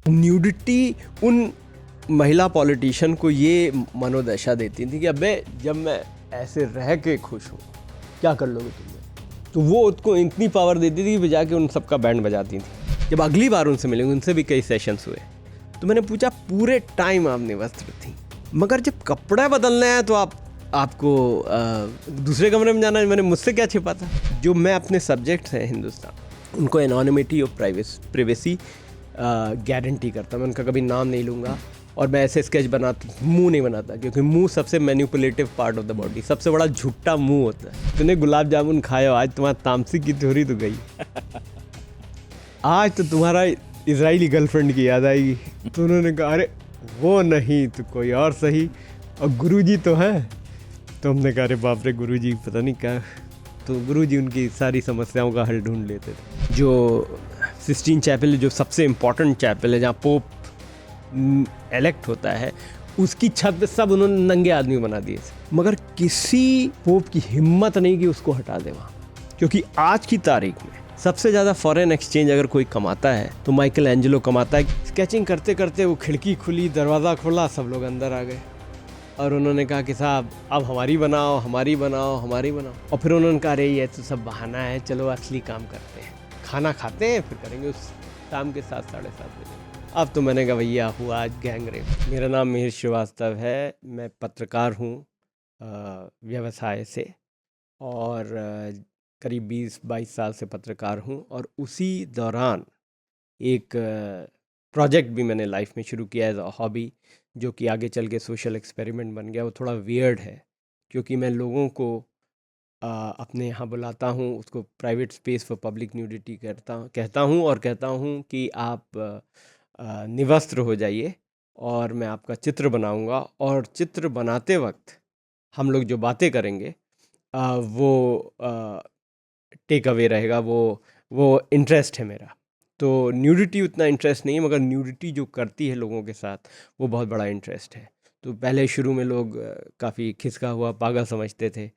Nudity उन महिला politician को ये मनोदशा देती थी कि अबे जब मैं ऐसे रह के खुश हूँ क्या कर लोगे तुम लोग। तो वो उसको इतनी पावर देती थी कि जाके उन सबका बैंड बजाती थी। जब अगली बार उनसे मिलेंगे, उनसे भी कई सेशंस हुए, तो मैंने पूछा पूरे टाइम आप निवस्त्र थी, मगर जब कपड़ा बदलना है तो आपको दूसरे कमरे में जाना है, मैंने मुझसे क्या छिपा था। जो मैं अपने सब्जेक्ट्स हैं हिंदुस्तान, उनको एनोनिमिटी और प्राइवेसी गारंटी करता, मैं उनका कभी नाम नहीं लूँगा। और मैं ऐसे स्केच बनाता, मुंह नहीं बनाता, क्योंकि मुंह सबसे manipulative part of the body, सबसे बड़ा झुट्टा मुंह होता है। तूने गुलाब जामुन खाया, आज तुम्हारा तामसिक की थ्योरी तो गई। आज तो तुम्हारा इजरायली गर्लफ्रेंड की याद आएगी। तो उन्होंने कहा अरे वो नहीं तो कोई और सही, और गुरुजी तो हैं। तो हमने कहा अरे बाप रे, गुरुजी पता नहीं क्या। तो गुरुजी उनकी सारी समस्याओं का हल ढूंढ लेते थे। जो सिस्टीन चैपल, जो सबसे इम्पोर्टेंट चैपल है जहाँ पोप इलेक्ट होता है, उसकी छत पे सब उन्होंने नंगे आदमी बना दिए, मगर किसी पोप की हिम्मत नहीं कि उसको हटा दे वहाँ। क्योंकि आज की तारीख में सबसे ज़्यादा फॉरेन एक्सचेंज अगर कोई कमाता है तो माइकल एंजेलो कमाता है। स्केचिंग करते करते वो खिड़की खुली, दरवाज़ा खुला, सब लोग अंदर आ गए और उन्होंने कहा कि साहब अब हमारी बनाओ, हमारी बनाओ, हमारी बनाओ। और फिर उन्होंने कहा अरे ये तो सब बहाना है, चलो असली काम करते हैं, खाना खाते हैं फिर करेंगे उस शाम के 7 साढ़े 7 बजे। अब तो मैंने कहा भैया हुआ आज गैंग रेप। मेरा नाम मिहिर श्रीवास्तव है, मैं पत्रकार हूँ व्यवसाय से, और करीब 20-22 साल से पत्रकार हूँ। और उसी दौरान एक प्रोजेक्ट भी मैंने लाइफ में शुरू किया एज अ हॉबी, जो कि आगे चल के सोशल एक्सपेरिमेंट बन गया। वो थोड़ा वियर्ड है, क्योंकि मैं लोगों को अपने यहाँ बुलाता हूँ, उसको private space for public nudity कहता हूँ और कहता हूँ कि आप निवस्त्र हो जाइए और मैं आपका चित्र बनाऊँगा, और चित्र बनाते वक्त हम लोग जो बातें करेंगे वो टेक अवे रहेगा, वो इंटरेस्ट है मेरा। तो न्यूडिटी उतना इंटरेस्ट नहीं है, मगर न्यूडिटी जो करती है लोगों के साथ वो बहुत बड़ा इंटरेस्ट है। तो पहले शुरू में लोग काफ़ी खिसका हुआ पागल समझते थे।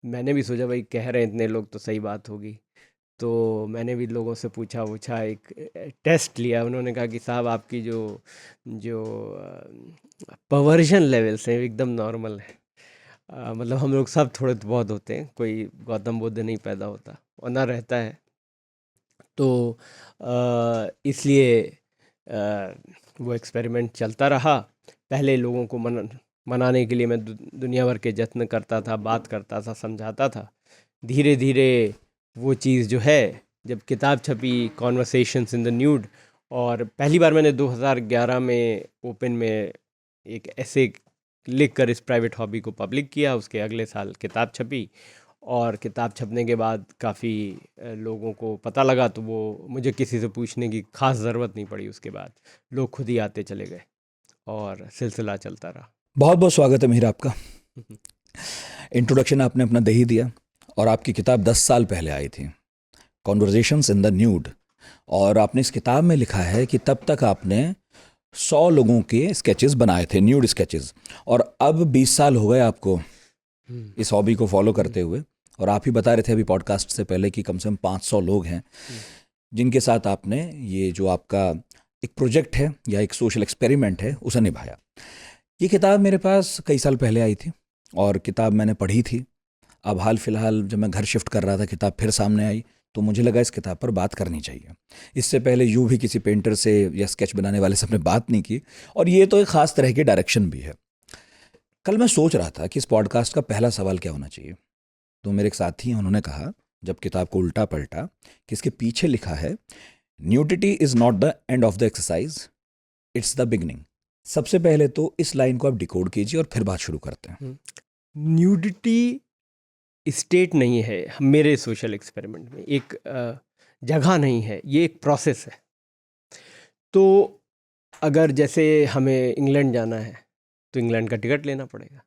मैंने भी सोचा भाई कह रहे हैं इतने लोग तो सही बात होगी। तो मैंने भी लोगों से पूछा, एक टेस्ट लिया। उन्होंने कहा कि साहब आपकी जो जो पर्वर्जन लेवल्स हैं एकदम नॉर्मल है। मतलब हम लोग सब थोड़े तो बहुत होते हैं, कोई गौतम बुद्ध नहीं पैदा होता और ना रहता है। तो इसलिए वो एक्सपेरिमेंट चलता रहा। पहले लोगों को मनाने के लिए मैं दुनिया भर के जत्न करता था, बात करता था, समझाता था। धीरे धीरे वो चीज़ जो है, जब किताब छपी कॉन्वर्सेशंस इन द न्यूड, और पहली बार मैंने 2011 में ओपन में एक ऐसे लिख कर इस प्राइवेट हॉबी को पब्लिक किया। उसके अगले साल किताब छपी, और किताब छपने के बाद काफ़ी लोगों को पता लगा, तो वो मुझे किसी से पूछने की ख़ास ज़रूरत नहीं पड़ी। उसके बाद लोग खुद ही आते चले गए और सिलसिला चलता रहा। बहुत बहुत स्वागत है मिहिर आपका। इंट्रोडक्शन आपने अपना दे ही दिया, और आपकी किताब 10 साल पहले आई थी, कॉन्वर्जेशंस इन द न्यूड, और आपने इस किताब में लिखा है कि तब तक आपने 100 लोगों के स्केचेस बनाए थे, न्यूड स्केचेस, और अब 20 साल हो गए आपको इस हॉबी को फॉलो करते हुए। और आप ही बता रहे थे अभी पॉडकास्ट से पहले कि कम से कम 500 लोग हैं जिनके साथ आपने ये जो आपका एक प्रोजेक्ट है या एक सोशल एक्सपेरिमेंट है उसे निभाया। ये किताब मेरे पास कई साल पहले आई थी और किताब मैंने पढ़ी थी। अब हाल फिलहाल जब मैं घर शिफ्ट कर रहा था, किताब फिर सामने आई, तो मुझे लगा इस किताब पर बात करनी चाहिए। इससे पहले यूं भी किसी पेंटर से या स्केच बनाने वाले से अपने बात नहीं की, और ये तो एक ख़ास तरह की डायरेक्शन भी है। कल मैं सोच रहा था कि इस पॉडकास्ट का पहला सवाल क्या होना चाहिए, तो मेरे एक साथी हैं, उन्होंने कहा जब किताब को उल्टा पलटा कि इसके पीछे लिखा है nudity is not the end of the exercise, it's the beginning. सबसे पहले तो इस लाइन को आप डिकोड कीजिए और फिर बात शुरू करते हैं। न्यूडिटी स्टेट नहीं है मेरे सोशल एक्सपेरिमेंट में, एक जगह नहीं है, ये एक प्रोसेस है। तो अगर जैसे हमें इंग्लैंड जाना है तो इंग्लैंड का टिकट लेना पड़ेगा।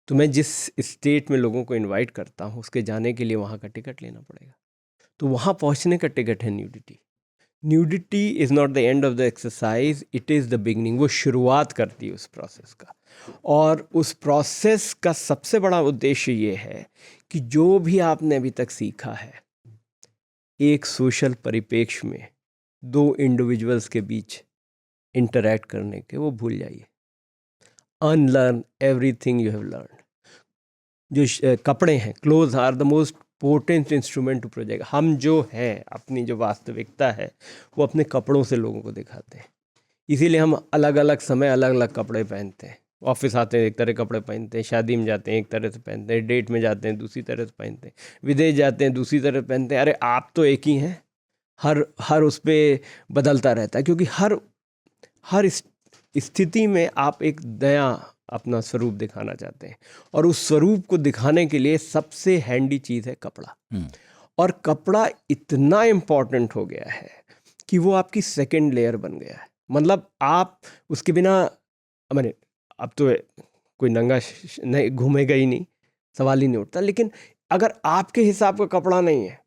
तो मैं जिस स्टेट में लोगों को इनवाइट करता हूँ उसके जाने के लिए वहाँ का टिकट लेना पड़ेगा। तो वहाँ पहुँचने का टिकट है nudity. Nudity is not the end of the exercise, it is the beginning. वो शुरुआत करती है उस प्रोसेस का। और उस प्रोसेस का सबसे बड़ा उद्देश्य ये है कि जो भी आपने अभी तक सीखा है, एक सोशल परिप्रेक्ष्य में दो इंडिविजुअल्स के बीच इंटरैक्ट करने के, वो भूल जाइए। Unlearn everything you have learn. जो कपड़े हैं, clothes are the most potent instrument to project. हम जो हैं, अपनी जो वास्तविकता है वो अपने कपड़ों से लोगों को दिखाते हैं। इसीलिए हम अलग अलग समय अलग अलग कपड़े पहनते हैं। ऑफिस आते हैं एक तरह कपड़े पहनते हैं, शादी में जाते हैं एक तरह से पहनते हैं, डेट में जाते हैं दूसरी तरह से पहनते हैं, विदेश जाते हैं दूसरी तरह पहनते हैं। अरे आप तो एक ही हैं। हर उस पर बदलता रहता है, क्योंकि हर स्थिति में आप एक नया अपना स्वरूप दिखाना चाहते हैं, और उस स्वरूप को दिखाने के लिए सबसे हैंडी चीज़ है कपड़ा। और कपड़ा इतना इम्पॉर्टेंट हो गया है कि वो आपकी सेकंड लेयर बन गया है। मतलब आप उसके बिना, मैंने अब तो कोई नंगा नहीं घूमेगा ही नहीं, सवाल ही नहीं उठता। लेकिन अगर आपके हिसाब का कपड़ा नहीं है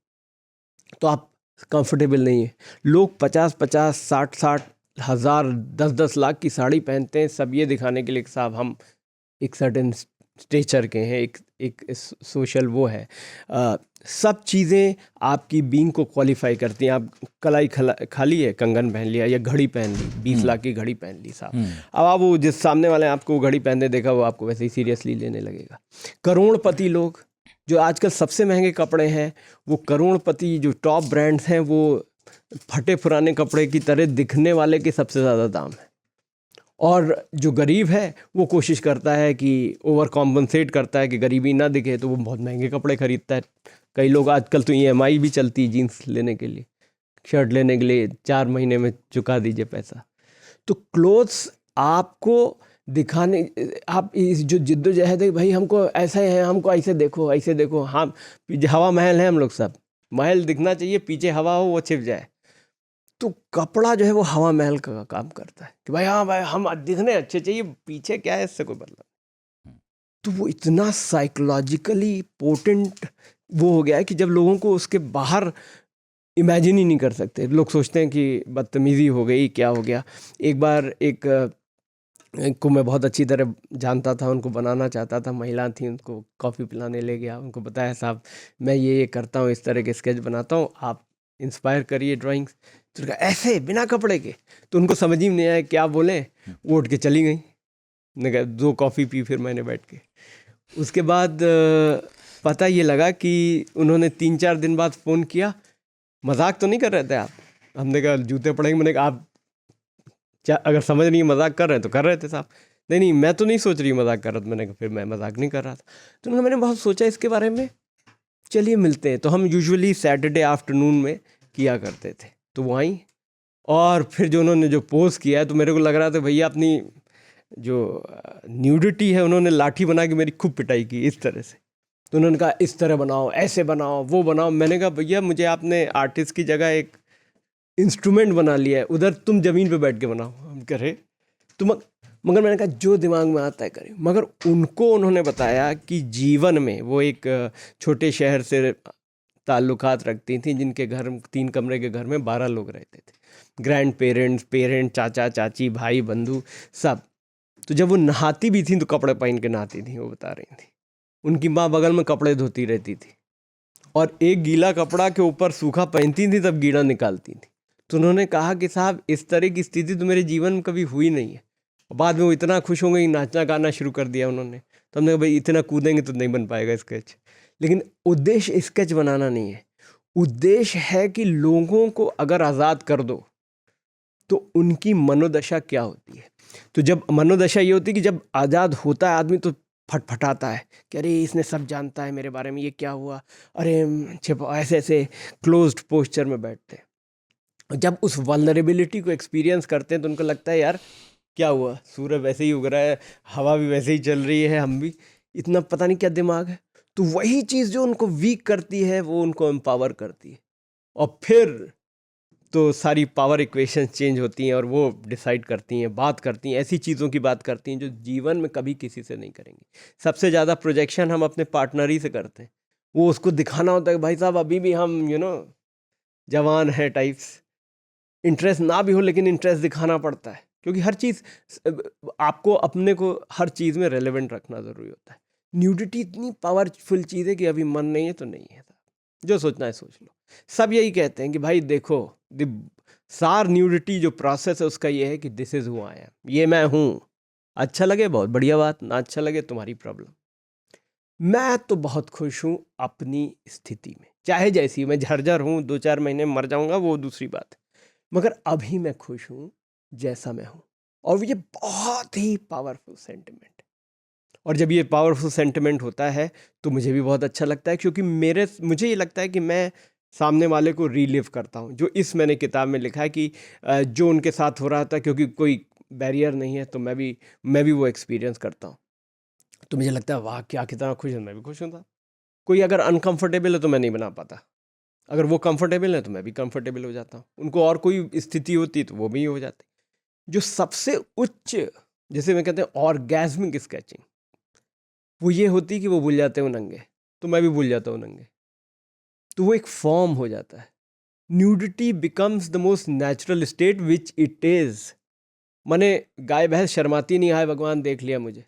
तो आप कंफर्टेबल नहीं है। लोग 50-50, 60-60 हज़ार, 10-10 लाख की साड़ी पहनते हैं, सब ये दिखाने के लिए कि साहब हम एक सर्टेन स्टेचर के हैं, एक सोशल वो है। सब चीज़ें आपकी बीइंग को क्वालिफाई करती हैं। आप कलाई खाली है, कंगन पहन लिया या घड़ी पहन ली, 20 लाख की घड़ी पहन ली साहब। अब आप वो जिस सामने वाले आपको घड़ी पहनने देखा, वो आपको वैसे ही सीरियसली लेने लगेगा। करोड़पति लोग, जो आजकल सबसे महंगे कपड़े हैं, वो करोड़पति जो टॉप ब्रांड्स हैं, वो फटे पुराने कपड़े की तरह दिखने वाले के सबसे ज़्यादा दाम है। और जो गरीब है वो कोशिश करता है कि ओवर कॉम्पनसेट करता है कि गरीबी ना दिखे, तो वो बहुत महंगे कपड़े खरीदता है। कई लोग आजकल तो EMI भी चलती है जीन्स लेने के लिए, शर्ट लेने के लिए 4 महीने में चुका दीजिए पैसा। तो क्लोथ्स आपको दिखाने, आप इस जो जिद्दोजहद है भाई हमको ऐसे है, हमको ऐसे देखो ऐसे देखो, हाँ हवा महल है हम लोग सब, महल दिखना चाहिए, पीछे हवा हो वो छिप जाए। तो कपड़ा जो है वो हवा महल का काम करता है कि भाई हाँ भाई हम दिखने अच्छे चाहिए, पीछे क्या है इससे कोई मतलब। तो वो इतना साइकोलॉजिकली पोटेंट वो हो गया है कि जब लोगों को उसके बाहर इमेजिन ही नहीं कर सकते। लोग सोचते हैं कि बदतमीज़ी हो गई, क्या हो गया। एक बार एक को मैं बहुत अच्छी तरह जानता था, उनको बनाना चाहता था, महिला थी, उनको कॉफ़ी पिलाने ले गया, उनको बताया साहब मैं ये करता हूँ, इस तरह के स्केच बनाता हूँ, आप इंस्पायर करिए ड्राइंग्स। तो कहा ऐसे बिना कपड़े के? तो उनको समझ ही नहीं आया क्या बोले, वो उठ के चली गई। मैंने कहा 2 कॉफ़ी पी फिर मैंने बैठ के। उसके बाद पता ये लगा कि उन्होंने 3-4 दिन बाद फ़ोन किया, मजाक तो नहीं कर रहे थे आप? हमने कहा जूते पड़ेंगे। मैंने कहा आप अगर समझ नहीं मजाक कर रहे हैं तो कर रहे थे साहब। नहीं मैं तो नहीं सोच रही मजाक कर रहा था। मैंने कहा फिर मैं मजाक नहीं कर रहा था। तो मैंने बहुत सोचा इसके बारे में, चलिए मिलते हैं। तो हम यूजुअली सैटरडे आफ्टरनून में किया करते थे। तो वो आई, और फिर जो उन्होंने जो पोज किया है, तो मेरे को लग रहा था भैया अपनी जो न्यूडिटी है उन्होंने लाठी बना के मेरी खूब पिटाई की इस तरह से। तो उन्होंने कहा इस तरह बनाओ, ऐसे बनाओ, वो बनाओ। मैंने कहा भैया मुझे आपने आर्टिस्ट की जगह एक इंस्ट्रूमेंट बना लिया है, उधर तुम ज़मीन पे बैठ के बनाओ। हम कह रहे तुम, मगर मैंने कहा जो दिमाग में आता है करें। मगर उन्होंने बताया कि जीवन में वो एक छोटे शहर से ताल्लुकात रखती थी, जिनके घर 3 कमरे के घर में 12 लोग रहते थे, ग्रैंड पेरेंट, चाचा चाची, भाई बंधु सब। तो जब वो नहाती भी थी तो कपड़े पहन के नहाती थी, वो बता रही थी। उनकी माँ बगल में कपड़े धोती रहती थी, और एक गीला कपड़ा के ऊपर सूखा पहनती थी तब गीला निकालती थी। तो उन्होंने कहा कि साहब इस तरह की स्थिति तो मेरे जीवन में कभी हुई नहीं है। और बाद में वो इतना खुश हो गई, नाचना गाना शुरू कर दिया उन्होंने। तो हमने कहा भाई इतना कूदेंगे तो नहीं बन पाएगा स्केच। लेकिन उद्देश्य स्केच बनाना नहीं है, उद्देश्य है कि लोगों को अगर आज़ाद कर दो तो उनकी मनोदशा क्या होती है। तो जब मनोदशा ये होती है कि जब आज़ाद होता है आदमी तो फटफटाता है कि अरे इसने सब जानता है मेरे बारे में, ये क्या हुआ, अरे छिपा, ऐसे ऐसे क्लोज्ड पोस्चर में बैठते हैं। जब उस वल्नरेबिलिटी को एक्सपीरियंस करते हैं तो उनको लगता है यार क्या हुआ, सूरज वैसे ही उग रहा है, हवा भी वैसे ही चल रही है, हम भी, इतना पता नहीं क्या दिमाग है। तो वही चीज़ जो उनको वीक करती है वो उनको एम्पावर करती है, और फिर तो सारी पावर इक्वेशन चेंज होती हैं और वो डिसाइड करती हैं, बात करती हैं, ऐसी चीज़ों की बात करती हैं जो जीवन में कभी किसी से नहीं करेंगी। सबसे ज़्यादा प्रोजेक्शन हम अपने पार्टनर ही से करते हैं। वो उसको दिखाना होता है कि भाई साहब अभी भी हम जवान है टाइप्स। इंटरेस्ट ना भी हो लेकिन इंटरेस्ट दिखाना पड़ता है, क्योंकि हर चीज़ आपको अपने को हर चीज़ में रेलेवेंट रखना ज़रूरी होता है। न्यूडिटी इतनी पावरफुल चीज़ है कि अभी मन नहीं है तो नहीं है, जो सोचना है सोच लो। सब यही कहते हैं कि भाई देखो सार न्यूडिटी जो प्रोसेस है उसका ये है कि this is who I am, ये मैं हूँ। अच्छा लगे बहुत बढ़िया बात, ना अच्छा लगे तुम्हारी प्रॉब्लम। मैं तो बहुत खुश हूँ अपनी स्थिति में, चाहे जैसी मैं झरझर हूँ, 2-4 महीने में मर जाऊँगा वो दूसरी बात है, मगर अभी मैं खुश हूँ जैसा मैं हूँ। और ये बहुत ही पावरफुल सेंटिमेंट है। और जब ये पावरफुल सेंटिमेंट होता है तो मुझे भी बहुत अच्छा लगता है, क्योंकि मुझे ये लगता है कि मैं सामने वाले को रीलिव करता हूँ, जो इस मैंने किताब में लिखा है कि जो उनके साथ हो रहा था, क्योंकि कोई बैरियर नहीं है तो मैं भी वो एक्सपीरियंस करता हूँ। तो मुझे लगता है वाह क्या कितना खुश है, मैं भी खुश होता। कोई अगर अनकंफर्टेबल है तो मैं नहीं बना पाता, अगर वो कंफर्टेबल है तो मैं भी कंफर्टेबल हो जाता हूँ। उनको और कोई स्थिति होती तो वो भी हो जाती। जो सबसे उच्च, जैसे मैं कहते हैं ऑर्गेज्मिक स्केचिंग, वो ये होती कि वो भूल जाते हैं वो नंगे, तो मैं भी भूल जाता हूँ नंगे, तो वो एक फॉर्म हो जाता है। Nudity becomes the most natural state which it is. माने गाय भैंस शर्माती नहीं, हाय भगवान देख लिया मुझे।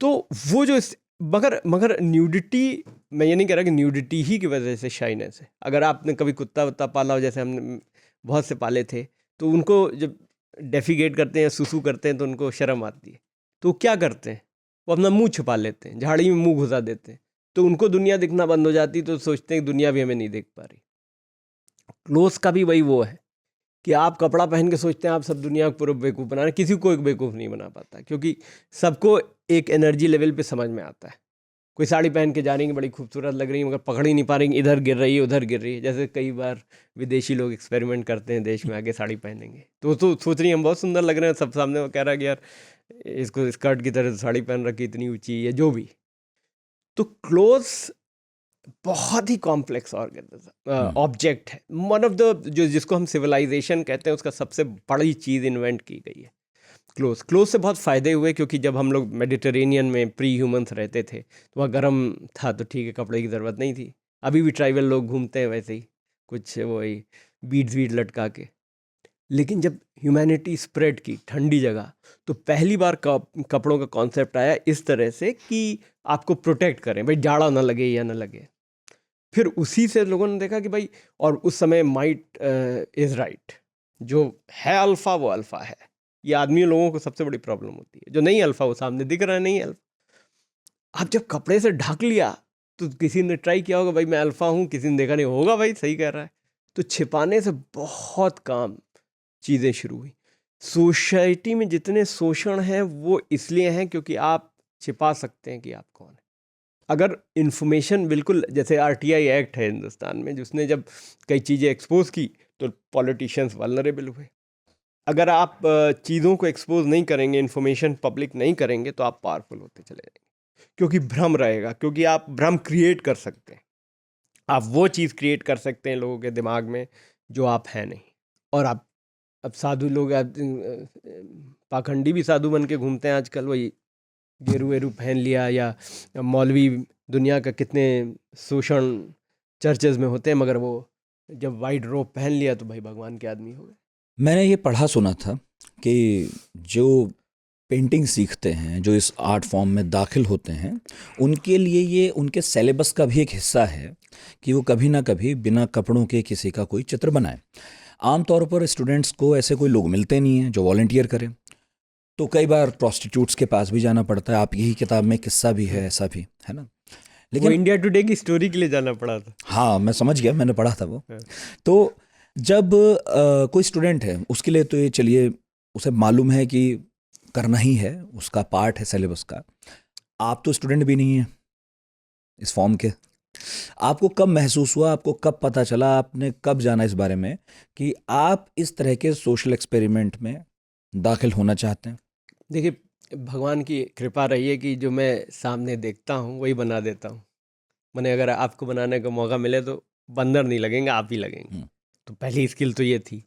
तो वो जो मगर मगर न्यूडिटी, मैं ये नहीं कह रहा कि न्यूडिटी ही की वजह से शाइनेस है। अगर आपने कभी कुत्ता वत्ता पाला हो, जैसे हमने बहुत से पाले थे, तो उनको जब डेफिकेट करते हैं, सुसु करते हैं, तो उनको शर्म आती है, तो वो क्या करते हैं, वो अपना मुंह छुपा लेते हैं, झाड़ी में मुंह घुसा देते हैं, तो उनको दुनिया दिखना बंद हो जाती, तो सोचते हैं कि दुनिया भी हमें नहीं देख पा रही। क्लोज का भी वही वो है कि आप कपड़ा पहन के सोचते हैं आप सब दुनिया को पूरा बेवकूफ़ बना रहे हैं, किसी को एक बेवकूफ़ नहीं बना पाता, क्योंकि सबको एक एनर्जी लेवल पे समझ में आता है। कोई साड़ी पहन के जा रही है, बड़ी खूबसूरत लग रही है, मगर पकड़ ही नहीं पा रही, इधर गिर रही है उधर गिर रही है। जैसे कई बार विदेशी लोग एक्सपेरिमेंट करते हैं, देश में आके साड़ी पहनेंगे तो सोच रही हैं हम बहुत सुंदर लग रहे हैं, सब सामने वो कह रहा है कि यार इसको स्कर्ट की तरह साड़ी पहन रखी, इतनी ऊंची या जो भी। तो क्लोथ बहुत ही कॉम्प्लेक्स ऑब्जेक्ट है, वन ऑफ द जो जिसको हम सिविलाइजेशन कहते हैं उसका सबसे बड़ी चीज़ इन्वेंट की गई है। क्लोथ से बहुत फ़ायदे हुए, क्योंकि जब हम लोग मेडिटेरेनियन में प्री ह्यूमन्स रहते थे तो वहाँ गर्म था, तो ठीक है कपड़े की ज़रूरत नहीं थी। अभी भी ट्राइबल लोग घूमते हैं वैसे ही, कुछ वही बीड्स वीड लटका के। लेकिन जब ह्यूमैनिटी स्प्रेड की ठंडी जगह, तो पहली बार कपड़ों का कॉन्सेप्ट आया इस तरह से कि आपको प्रोटेक्ट करें, भाई जाड़ा ना लगे या ना लगे। फिर उसी से लोगों ने देखा कि भाई, और उस समय माइट इज़ राइट, जो है अल्फ़ा वो अल्फ़ा है। ये आदमी लोगों को सबसे बड़ी प्रॉब्लम होती है, जो नहीं अल्फ़ा वो सामने दिख रहा है नहीं अल्फ़ा। आप जब कपड़े से ढक लिया तो किसी ने ट्राई किया होगा भाई मैं अल्फ़ा हूँ, किसी ने देखा नहीं होगा भाई सही कह रहा है, तो छिपाने से बहुत काम चीज़ें शुरू हुई। सोसाइटी में जितने शोषण हैं वो इसलिए हैं क्योंकि आप छिपा सकते हैं कि आप कौन हैं। अगर इन्फॉर्मेशन बिल्कुल, जैसे आरटीआई एक्ट है हिंदुस्तान में, जिसने जब कई चीज़ें एक्सपोज की तो पॉलिटिशियंस वल्नरेबल हुए। अगर आप चीज़ों को एक्सपोज नहीं करेंगे, इन्फॉर्मेशन पब्लिक नहीं करेंगे, तो आप पावरफुल होते चले जाएंगे, क्योंकि भ्रम रहेगा, क्योंकि आप भ्रम क्रिएट कर सकते हैं। आप वो चीज़ क्रिएट कर सकते हैं लोगों के दिमाग में जो आप हैं नहीं। और आप अब साधु लोग पाखंडी भी साधु बन के घूमते हैं आजकल, वही गेरू वेरू पहन लिया, या मौलवी दुनिया का कितने शोषण चर्चेज में होते हैं, मगर वो जब वाइट रोब पहन लिया तो भाई भगवान के आदमी हो गए। मैंने ये पढ़ा सुना था कि जो पेंटिंग सीखते हैं, जो इस आर्ट फॉर्म में दाखिल होते हैं, उनके लिए ये उनके सिलेबस का भी एक हिस्सा है कि वो कभी ना कभी बिना कपड़ों के किसी का कोई चित्र बनाए। आमतौर पर स्टूडेंट्स को ऐसे कोई लोग मिलते नहीं हैं जो वॉलंटियर करें, तो कई बार प्रोस्टिट्यूट्स के पास भी जाना पड़ता है। आप यही किताब में किस्सा भी है, ऐसा भी है ना। वो लेकिन इंडिया टुडे की स्टोरी के लिए जाना पड़ा था। हाँ, मैं समझ गया, मैंने पढ़ा था वो। हाँ। तो जब कोई स्टूडेंट है, उसके लिए तो ये चलिए उसे मालूम है कि करना ही है, उसका पार्ट है सिलेबस का। आप तो स्टूडेंट भी नहीं हैं इस फॉर्म के। आपको कब महसूस हुआ, आपको कब पता चला, आपने कब जाना इस बारे में कि आप इस तरह के सोशल एक्सपेरिमेंट में दाखिल होना चाहते हैं? देखिए भगवान की कृपा रही है कि जो मैं सामने देखता हूँ वही बना देता हूँ। मैंने अगर आपको बनाने का मौका मिले तो बंदर नहीं लगेंगे, आप ही लगेंगे। तो पहली स्किल तो ये थी।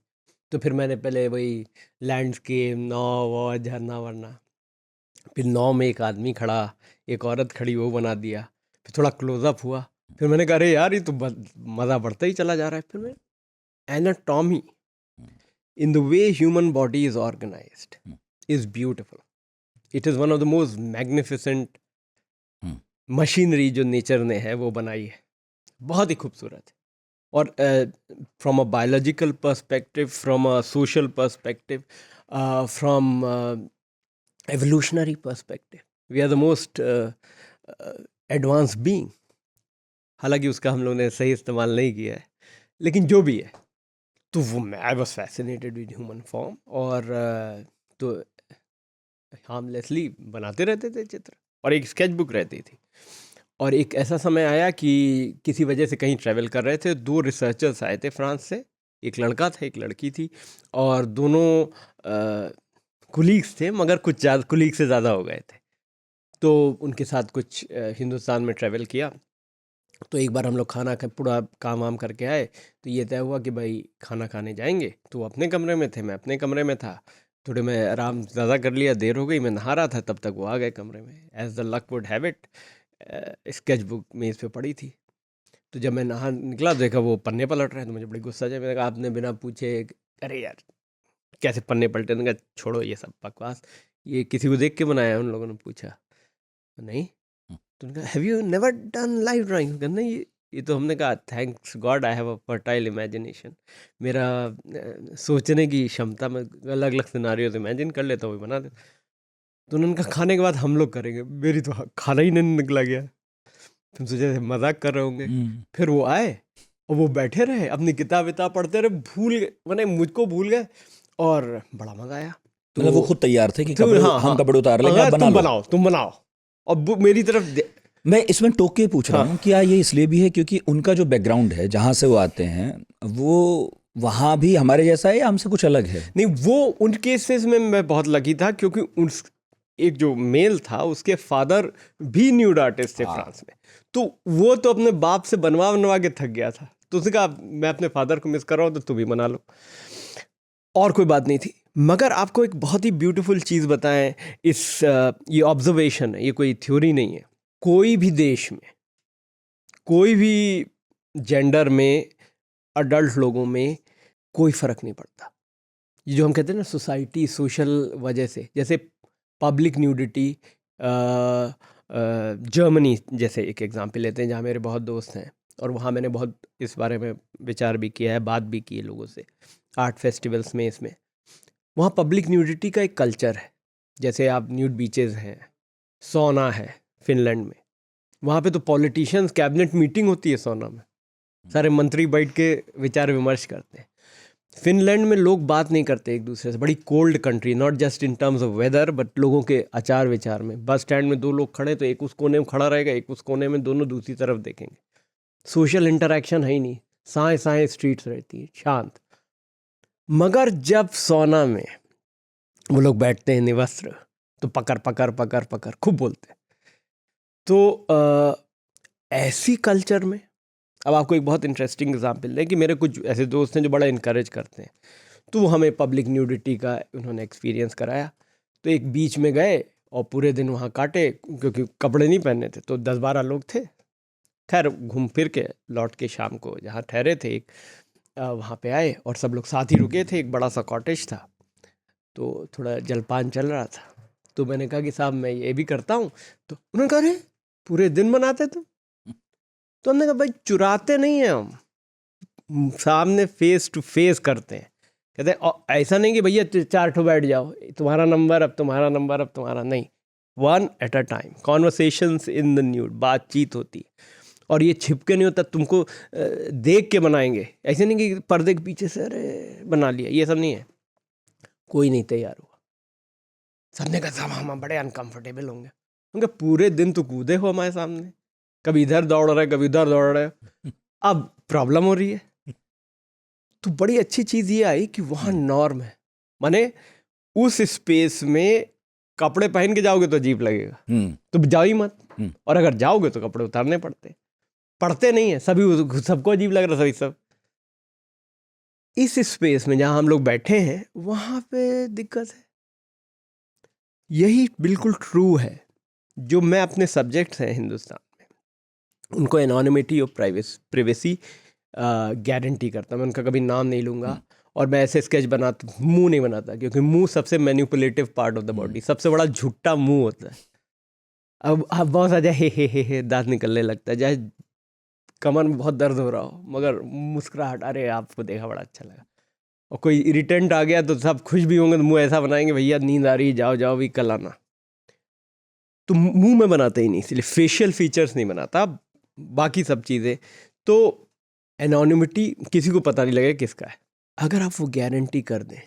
तो फिर मैंने पहले वही लैंडस्केप, नाव और झरना वरना, फिर नाव में एक आदमी खड़ा, एक औरत खड़ी, वो बना दिया। फिर थोड़ा क्लोजअप हुआ, फिर मैंने कहा अरे यार ये तो मज़ा बढ़ता ही चला जा रहा है। फिर मैं anatomy in the way human body is organized is beautiful. It is one of the most magnificent machinery जो नेचर ने है वो बनाई है, बहुत ही खूबसूरत है। और from a biological perspective, from a social perspective, from evolutionary perspective, we are the most advance being. हालांकि उसका हम लोगों ने सही इस्तेमाल नहीं किया है, लेकिन जो भी है, तो वो मैं I was fascinated with human form. और तो हार्मलेसली बनाते रहते थे चित्र, और एक स्केच बुक रहती थी। और एक ऐसा समय आया कि किसी वजह से कहीं ट्रैवल कर रहे थे, 2 रिसर्चर्स आए थे फ्रांस से, एक लड़का था एक लड़की थी, और दोनों कुलीग्स थे, मगर कुछ ज़्यादा कुलीग से ज़्यादा हो गए थे। तो उनके साथ कुछ हिंदुस्तान में ट्रैवल किया। तो एक बार हम लोग खाना खा पूरा काम वाम करके आए, तो ये तय हुआ कि भाई खाना खाने जाएंगे। तो वो अपने कमरे में थे, मैं अपने कमरे में था। थोड़े मैं आराम ज़्यादा कर लिया, देर हो गई, मैं नहा रहा था, तब तक वो आ गए कमरे में। As the luck would have it, sketch book मेज़ पे पड़ी थी। तो जब मैं नहा निकला, देखा वो पन्ने पलट रहे हैं, तो मुझे बड़ी गुस्सा है। मैंने कहा आपने बिना पूछे, अरे यार कैसे पन्ने पलटे? मैंने कहा छोड़ो ये सब बकवास, ये किसी को देख के बनाया है? उन लोगों ने पूछा नहीं। तो उन्होंने कहा have you never done live drawing? नहीं, ये तो हमने कहा thanks God I have a fertile imagination. मेरा सोचने की क्षमता में अलग अलग सिनारियोज इमेजिन कर लेता हूँ, बना दे। तो उन्होंने कहा खाने के बाद हम लोग करेंगे। मेरी तो खाना ही नहीं निकला गया। तुम सोचे मजाक कर रहे होंगे। फिर वो आए और वो बैठे रहे, अपनी किताब विताब पढ़ते रहे, भूल गए, मैंने मुझको भूल गए, और बड़ा मजा आया। तो मतलब वो खुद तैयार थे कि तो कपड़े, हाँ हम हाँ, कपड़े उतार लेंगे, आप अगर बना तुम लो। बनाओ, तुम बनाओ। और वो मेरी तरफ मैं इसमें टोक के पूछ रहा हाँ। हूँ, क्या ये इसलिए भी है क्योंकि उनका जो बैकग्राउंड है, जहाँ से वो आते हैं, वो वहाँ भी हमारे जैसा है या हमसे कुछ अलग है? नहीं, वो उन केसेस में मैं बहुत लकी था, क्योंकि उस एक जो मेल था, उसके फादर भी न्यूड आर्टिस्ट थे फ्रांस में। तो वो तो अपने बाप से बनवा बनवा के थक गया था। तो उसने कहा मैं अपने फादर को मिस कर रहा हूँ, तो तू भी बना लो। और कोई बात नहीं थी। मगर आपको एक बहुत ही ब्यूटीफुल चीज़ बताएं, ये ऑब्जर्वेशन है, ये कोई थ्योरी नहीं है। कोई भी देश में, कोई भी जेंडर में, अडल्ट लोगों में कोई फ़र्क नहीं पड़ता। ये जो हम कहते हैं ना सोसाइटी, सोशल वजह से, जैसे पब्लिक न्यूडिटी, जर्मनी जैसे एक एग्जांपल लेते हैं, जहाँ मेरे बहुत दोस्त हैं, और वहाँ मैंने बहुत इस बारे में विचार भी किया है, बात भी की है लोगों से, आर्ट फेस्टिवल्स में। इसमें वहाँ पब्लिक न्यूडिटी का एक कल्चर है। जैसे आप न्यूड बीचेस हैं, सोना है फिनलैंड में, वहाँ पे तो पॉलिटिशियंस, कैबिनेट मीटिंग होती है सोना में, सारे मंत्री बैठ के विचार विमर्श करते हैं। फिनलैंड में लोग बात नहीं करते एक दूसरे से, बड़ी cold country, not just in terms of weather but लोगों के आचार विचार में। बस स्टैंड में 2 लोग खड़े, तो एक उस कोने में खड़ा रहेगा, एक उस कोने में, दोनों दूसरी तरफ देखेंगे। सोशल इंटरेक्शन है ही नहीं, साए साए स्ट्रीट्स रहती है, शांत। मगर जब सोना में वो लोग बैठते हैं निवस्त्र, तो पकड़ पकड़ पकड़ पकड़ खूब बोलते हैं। तो ऐसी कल्चर में, अब आपको एक बहुत इंटरेस्टिंग एग्जांपल दें कि मेरे कुछ ऐसे दोस्त हैं जो बड़ा इनकरेज करते हैं, तो वो हमें पब्लिक न्यूडिटी का उन्होंने एक्सपीरियंस कराया। तो एक बीच में गए और पूरे दिन वहाँ काटे, क्योंकि कपड़े नहीं पहने थे, तो 10-12 लोग थे। खैर घूम फिर के लौट के शाम को जहाँ ठहरे थे, एक वहाँ पे आए, और सब लोग साथ ही रुके थे। एक बड़ा सा कॉटेज था, तो थोड़ा जलपान चल रहा था। तो मैंने कहा कि साहब मैं ये भी करता हूँ। तो उन्होंने कहा अरे पूरे दिन बनाते तुम? तो हमने कहा भाई चुराते नहीं हैं हम, सामने फेस टू फेस करते हैं। कहते हैं ऐसा नहीं कि भैया 4 ठो बैठ जाओ, तुम्हारा नंबर, अब तुम्हारा नंबर, अब तुम्हारा नहीं, 1 at a time, conversations in the nude, बातचीत होती है। और ये छिपके नहीं होता, तुमको देख के बनाएंगे, ऐसे नहीं कि पर्दे के पीछे से अरे बना लिया, ये सब नहीं है। कोई नहीं तैयार हुआ, सबने कहा साहब हम बड़े अनकंफर्टेबल होंगे। क्योंकि पूरे दिन तो कूदे हो हमारे सामने, कभी इधर दौड़ रहे, कभी उधर दौड़ रहे, अब प्रॉब्लम हो रही है। तो बड़ी अच्छी चीज़ ये आई कि वहाँ नॉर्म है, माने उस स्पेस में कपड़े पहन के जाओगे तो अजीब लगेगा, तो जाओ ही मत। और अगर जाओगे तो कपड़े उतारने पड़ते नहीं है, सभी, सबको अजीब लग रहा, सभी सब। इस स्पेस में जहाँ हम लोग बैठे हैं, वहाँ पे दिक्कत है। यही बिल्कुल ट्रू है जो मैं अपने सब्जेक्ट्स हैं हिंदुस्तान में, उनको एनोनिमिटी और प्राइवेसी गारंटी करता। मैं उनका कभी नाम नहीं लूँगा, और मैं ऐसे स्केच बनाता, मुंह नहीं बनाता, क्योंकि मुंह सबसे manipulative part of the body, सबसे बड़ा झुट्टा मुंह होता है। अब बहुत सारे हे दांत निकलने लगता है, चाहे कमर में बहुत दर्द हो रहा हो मगर मुस्कुराहट, अरे आपको देखा बड़ा अच्छा लगा। और कोई इरिटेंट आ गया तो सब खुश भी होंगे, तो मुंह ऐसा बनाएंगे भैया नींद आ रही, जाओ जाओ भी कल आना। तो मुंह में बनाते ही नहीं, इसलिए फेशियल फीचर्स नहीं बनाता, बाकी सब चीज़ें। तो एनोनिमिटी, किसी को पता नहीं लगेगा किसका है। अगर आप वो गारंटी कर दें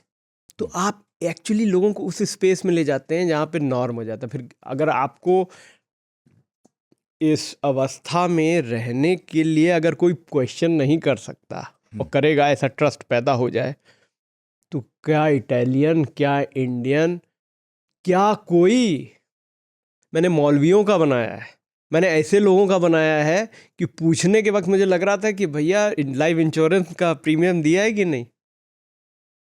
तो आप एक्चुअली लोगों को उस स्पेस में ले जाते हैं जहाँ पे नॉर्म हो जाता है। फिर अगर आपको इस अवस्था में रहने के लिए अगर कोई क्वेश्चन नहीं कर सकता और करेगा, ऐसा ट्रस्ट पैदा हो जाए, तो क्या इटालियन, क्या इंडियन, क्या कोई, मैंने मौलवियों का बनाया है, मैंने ऐसे लोगों का बनाया है कि पूछने के वक्त मुझे लग रहा था कि भैया लाइफ इंश्योरेंस का प्रीमियम दिया है कि नहीं।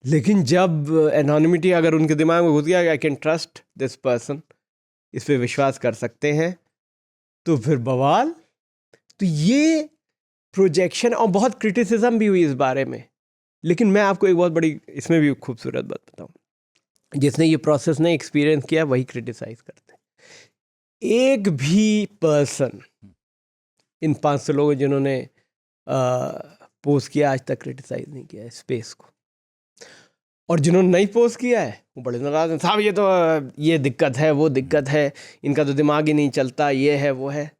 लेकिन जब एनोनिमिटी अगर उनके दिमाग में घुस गया, I can trust this person, इस पे विश्वास कर सकते हैं, तो फिर बवाल। तो ये प्रोजेक्शन, और बहुत क्रिटिसिज्म भी हुई इस बारे में। लेकिन मैं आपको एक बहुत बड़ी इसमें भी खूबसूरत बात बताऊं, जिसने ये प्रोसेस ने एक्सपीरियंस किया वही क्रिटिसाइज करते हैं। एक भी पर्सन इन 500 लोगों जिन्होंने पोस्ट किया आज तक क्रिटिसाइज नहीं किया है स्पेस को, और जिन्होंने नहीं पोस्ट किया है वो बड़े नाराज हैं, साहब ये तो ये दिक्कत है, वो दिक्कत है, इनका तो दिमाग ही नहीं चलता, ये है वो है।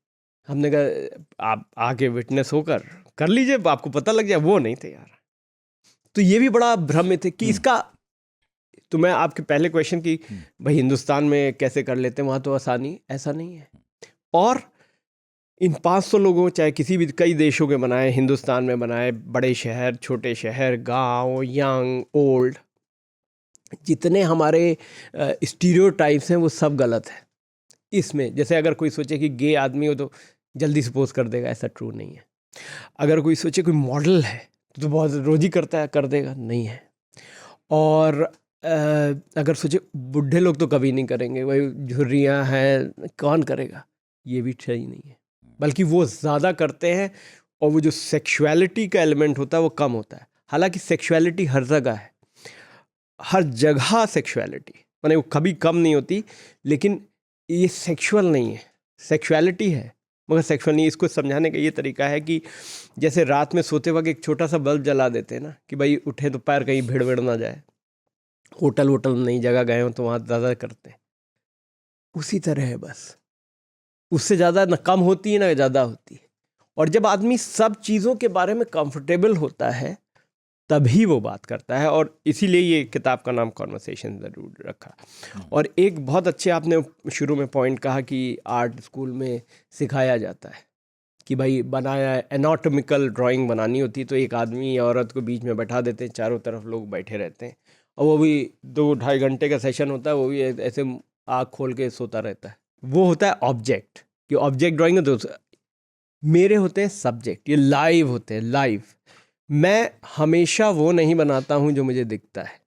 हमने कहा आप आके विटनेस होकर कर लीजिए, आपको पता लग जाए। वो नहीं थे यार। तो ये भी बड़ा भ्रमित है कि इसका, तो मैं आपके पहले क्वेश्चन की भाई हिंदुस्तान में कैसे कर लेते हैं, वहाँ तो आसानी, ऐसा नहीं है। और इन 500 लोगों, चाहे किसी भी, कई देशों के बनाए, हिंदुस्तान में बनाए, बड़े शहर, छोटे शहर, गांव, यंग, ओल्ड, जितने हमारे स्टीरियोटाइप्स हैं वो सब गलत है इसमें। जैसे अगर कोई सोचे कि गे आदमी हो तो जल्दी से पोस्ट कर देगा, ऐसा ट्रू नहीं है। अगर कोई सोचे कोई मॉडल है तो बहुत रोज ही करता है, कर देगा, नहीं है। और अगर सोचे बूढ़े लोग तो कभी नहीं करेंगे, वही झुर्रियाँ हैं, कौन करेगा, ये भी सही नहीं है। बल्कि वो ज़्यादा करते हैं, और वो जो सेक्सुअलिटी का एलिमेंट होता है वो कम होता है। हालांकि सेक्सुअलिटी हर जगह है, हर जगह सेक्सुअलिटी, माने वो कभी कम नहीं होती, लेकिन ये सेक्सुअल नहीं है, सेक्सुअलिटी है मगर सेक्सुअल नहीं। इसको समझाने का ये तरीका है कि जैसे रात में सोते वक्त एक छोटा सा बल्ब जला देते हैं ना, कि भाई उठे तो पैर कहीं भीड़ भीड़ ना जाए, होटल वोटल नई जगह गए हो तो वहाँ ज़्यादा करते हैं, उसी तरह है बस। उससे ज़्यादा ना कम होती है ना ज़्यादा होती है। और जब आदमी सब चीज़ों के बारे में कंफर्टेबल होता है तभी वो बात करता है, और इसीलिए ये किताब का नाम कॉन्वर्सेशन ज़रूर रखा। और एक बहुत अच्छे आपने शुरू में पॉइंट कहा कि आर्ट स्कूल में सिखाया जाता है कि भाई बनाया, एनाटॉमिकल ड्राइंग बनानी होती है तो एक आदमी या औरत को बीच में बैठा देते हैं, चारों तरफ लोग बैठे रहते हैं, और वो भी 2-2.5 घंटे का सेशन होता है, वो भी ऐसे आँख खोल के सोता रहता है। वो होता है ऑब्जेक्ट, कि ऑब्जेक्ट ड्राइंग है। तो मेरे होते हैं सब्जेक्ट, ये लाइव होते हैं, लाइव। मैं हमेशा वो नहीं बनाता हूँ जो मुझे दिखता है,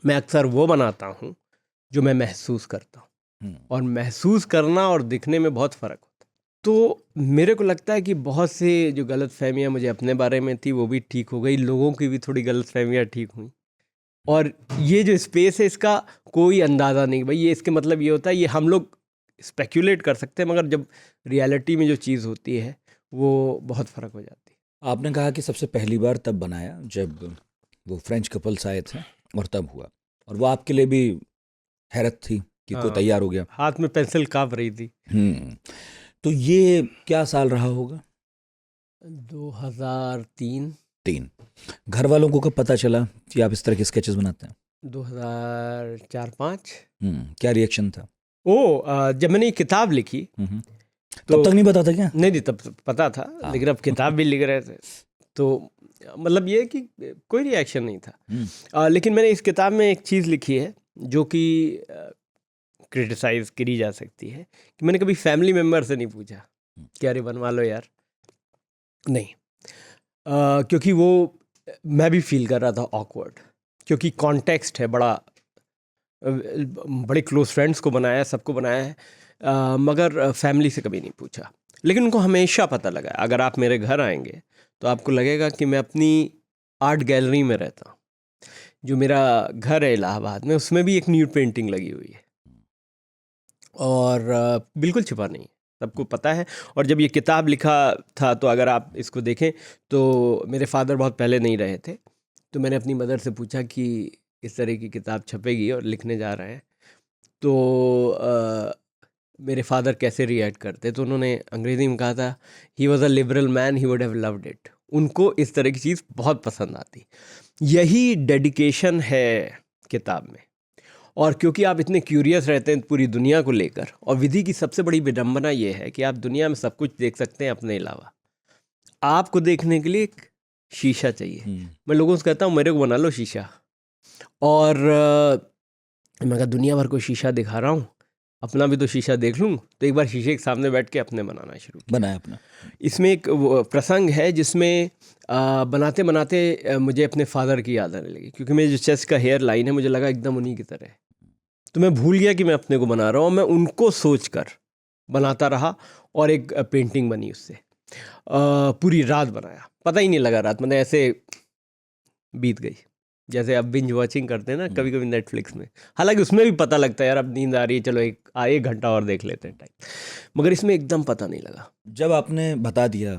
मैं अक्सर वो बनाता हूँ जो मैं महसूस करता हूँ। और महसूस करना और दिखने में बहुत फ़र्क होता है। तो मेरे को लगता है कि बहुत से जो गलत फहमियाँ मुझे अपने बारे में थी वो भी ठीक हो गई, लोगों की भी थोड़ी गलत फहमियाँ ठीक हुई। और ये जो स्पेस है इसका कोई अंदाज़ा नहीं भाई, ये इसके मतलब ये होता है, ये हम लोग स्पेक्यूलेट कर सकते हैं, मगर जब रियलिटी में जो चीज़ होती है वो बहुत फ़र्क हो जाती है। आपने कहा कि सबसे पहली बार तब बनाया जब वो फ्रेंच कपल्स आए थे, और तब हुआ, और वो आपके लिए भी हैरत थी कि कोई तैयार हो गया, हाथ में पेंसिल काँप रही थी। तो ये क्या साल रहा होगा? 2003। घर वालों को कब पता चला कि आप इस तरह के स्केचेस बनाते हैं? 2004-05। क्या रिएक्शन था? जब मैंने ये किताब लिखी तब तक नहीं पता था क्या? नहीं, तब पता था, लेकिन अब किताब भी लिख रहे थे तो मतलब ये कि कोई रिएक्शन नहीं था। लेकिन मैंने इस किताब में एक चीज़ लिखी है जो कि क्रिटिसाइज करी जा सकती है, कि मैंने कभी फैमिली मेम्बर से नहीं पूछा कि अरे बनवा लो यार, नहीं। क्योंकि वो मैं भी फील कर रहा था ऑकवर्ड, क्योंकि कॉन्टेक्स्ट है बड़ा, बड़े क्लोज फ्रेंड्स को बनाया है, सबको बनाया है, मगर फैमिली से कभी नहीं पूछा। लेकिन उनको हमेशा पता लगा, अगर आप मेरे घर आएंगे तो आपको लगेगा कि मैं अपनी आर्ट गैलरी में रहता हूँ। जो मेरा घर है इलाहाबाद में, उसमें भी एक न्यू पेंटिंग लगी हुई है, और बिल्कुल छिपा नहीं है। सबको पता है। और जब ये किताब लिखा था, तो अगर आप इसको देखें तो मेरे फादर बहुत पहले नहीं रहे थे, तो मैंने अपनी मदर से पूछा कि इस तरह की किताब छपेगी और लिखने जा रहे हैं, तो मेरे फादर कैसे रिएक्ट करते। तो उन्होंने अंग्रेज़ी में कहा था, he was a liberal man, he would have loved it. उनको इस तरह की चीज़ बहुत पसंद आती। यही डेडिकेशन है किताब में। और क्योंकि आप इतने क्यूरियस रहते हैं पूरी दुनिया को लेकर, और विधि की सबसे बड़ी विडंबना ये है कि आप दुनिया में सब कुछ देख सकते हैं अपने अलावा, आपको देखने के लिए एक शीशा चाहिए। मैं लोगों से कहता हूँ मेरे को बना लो शीशा, और मैं कहा दुनिया भर को शीशा दिखा रहा हूँ, अपना भी तो शीशा देख लूँ। तो एक बार शीशे के सामने बैठ के अपने बनाना शुरू किया। बनाया अपना। इसमें एक प्रसंग है जिसमें बनाते बनाते मुझे अपने फादर की याद आने लगी, क्योंकि मेरे जो चेस्ट का हेयर लाइन है, मुझे लगा एकदम उन्हीं की तरह है। तो मैं भूल गया कि मैं अपने को बना रहा हूँ, मैं उनको सोच कर बनाता रहा, और एक पेंटिंग बनी उससे। पूरी रात बनाया, पता ही नहीं लगा रात, मतलब ऐसे बीत गई, जैसे अब बिंज वॉचिंग करते हैं ना कभी कभी नेटफ्लिक्स में। हालांकि उसमें भी पता लगता है यार अब नींद आ रही है, चलो एक घंटा और देख लेते हैं टाइम, मगर इसमें एकदम पता नहीं लगा। जब आपने बता दिया,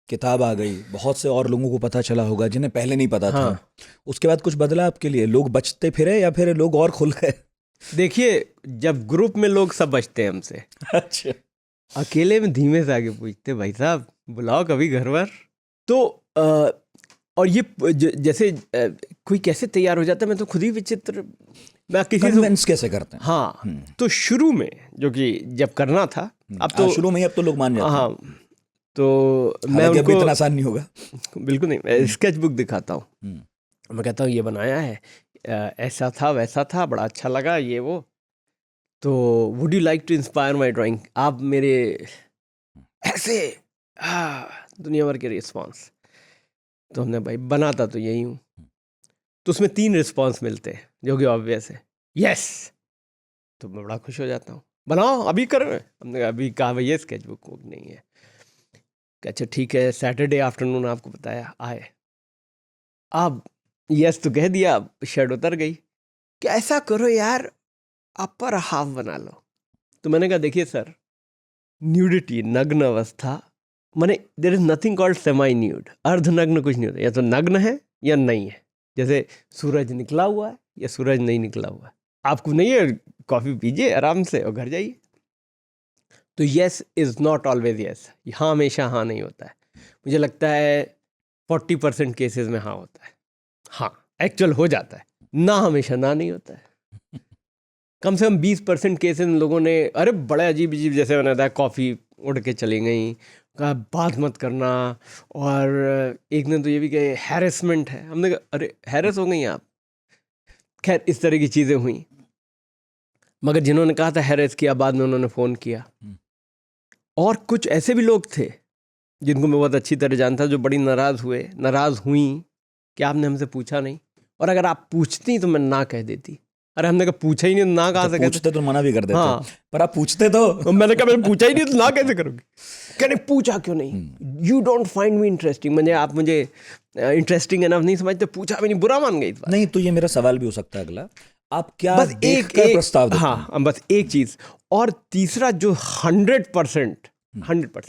किताब आ गई, बहुत से और लोगों को पता चला होगा जिन्हें पहले नहीं पता हाँ। था, उसके बाद कुछ बदला आपके लिए? लोग बचते फिरे या फिर लोग और खुल गए? देखिए, जब ग्रुप में लोग सब बचते हैं हमसे, अच्छा। अकेले में धीमे से आगे पूछते, भाई साहब बुलाओ कभी घर पर। तो और ये जैसे कोई कैसे तैयार हो जाता है, मैं तो खुद ही विचित्र, मैं किसी से कन्विंस कैसे करते हैं? हाँ। तो शुरू में जो कि जब करना था, अब तो शुरू में ही अब तो लोग मान जाते हैं। हाँ, तो मैं हालांकि अब उनको इतना आसान नहीं होगा। बिल्कुल नहीं, मैं स्केच बुक दिखाता हूँ, मैं कहता हूँ ये बनाया है, ऐसा था वैसा था, बड़ा अच्छा लगा ये वो, तो would you like to inspire my drawing, आप मेरे ऐसे दुनिया भर के रिस्पॉन्स। तो हमने भाई बनाता तो यही हूँ। तो उसमें 3 रिस्पॉन्स मिलते हैं जो कि ऑब्वियस है, यस। तो मैं बड़ा खुश हो जाता हूँ, बनाओ अभी करो। हमने कहा अभी कहा भैया स्केच बुक नहीं है। अच्छा ठीक है, सैटरडे आफ्टरनून आपको बताया आए, अब यस तो कह दिया, शर्ट उतर गई कि ऐसा करो यार अपर हाफ बना लो। तो मैंने कहा देखिए सर, न्यूडिटी, नग्न अवस्था, माने there is nothing called semi nude, अर्धनग्न कुछ नहीं होता, या तो नग्न है या नहीं है। जैसे सूरज निकला हुआ है या सूरज नहीं निकला हुआ है, आपको नहीं है, कॉफ़ी पीजिए आराम से और घर जाइए। तो yes is not always yes, हाँ हमेशा हाँ नहीं होता है। मुझे लगता है 40% केसेस में हाँ होता है, हाँ एक्चुअल हो जाता है, ना हमेशा ना नहीं होता है। कम से कम 20% केसेस में लोगों ने, अरे बड़े अजीब अजीब, जैसे मैंने बताया कॉफ़ी उड़ के चली गई, कहा बात मत करना, और एक ने तो ये भी कहे हैरेसमेंट है। हमने कहा अरे हैरेस हो गई आप, खैर इस तरह की चीज़ें हुई। मगर जिन्होंने कहा था हैरेस किया, बाद में उन्होंने फ़ोन किया। और कुछ ऐसे भी लोग थे जिनको मैं बहुत अच्छी तरह जानता, जो बड़ी नाराज़ हुई कि आपने हमसे पूछा नहीं, और अगर आप पूछती तो मैं ना कह देती। अरे हमने कहा पूछा ही नहीं तो ना कहा से पूछते तो मना भी कर देते। हाँ, पर आप पूछते तो मैंने कहा मैंने पूछा ही नहीं तो ना कैसे करोगे? कहने पूछा क्यों नहीं, you don't find me interesting, मुझे आप मुझे इंटरेस्टिंग एनफ नहीं समझते, पूछा भी नहीं, बुरा मान गई। नहीं तो ये मेरा सवाल भी हो सकता है अगला, आप क्या बस देखकर प्रस्ताव देते हैं? हाँ, बस एक चीज़। और तीसरा जो 100%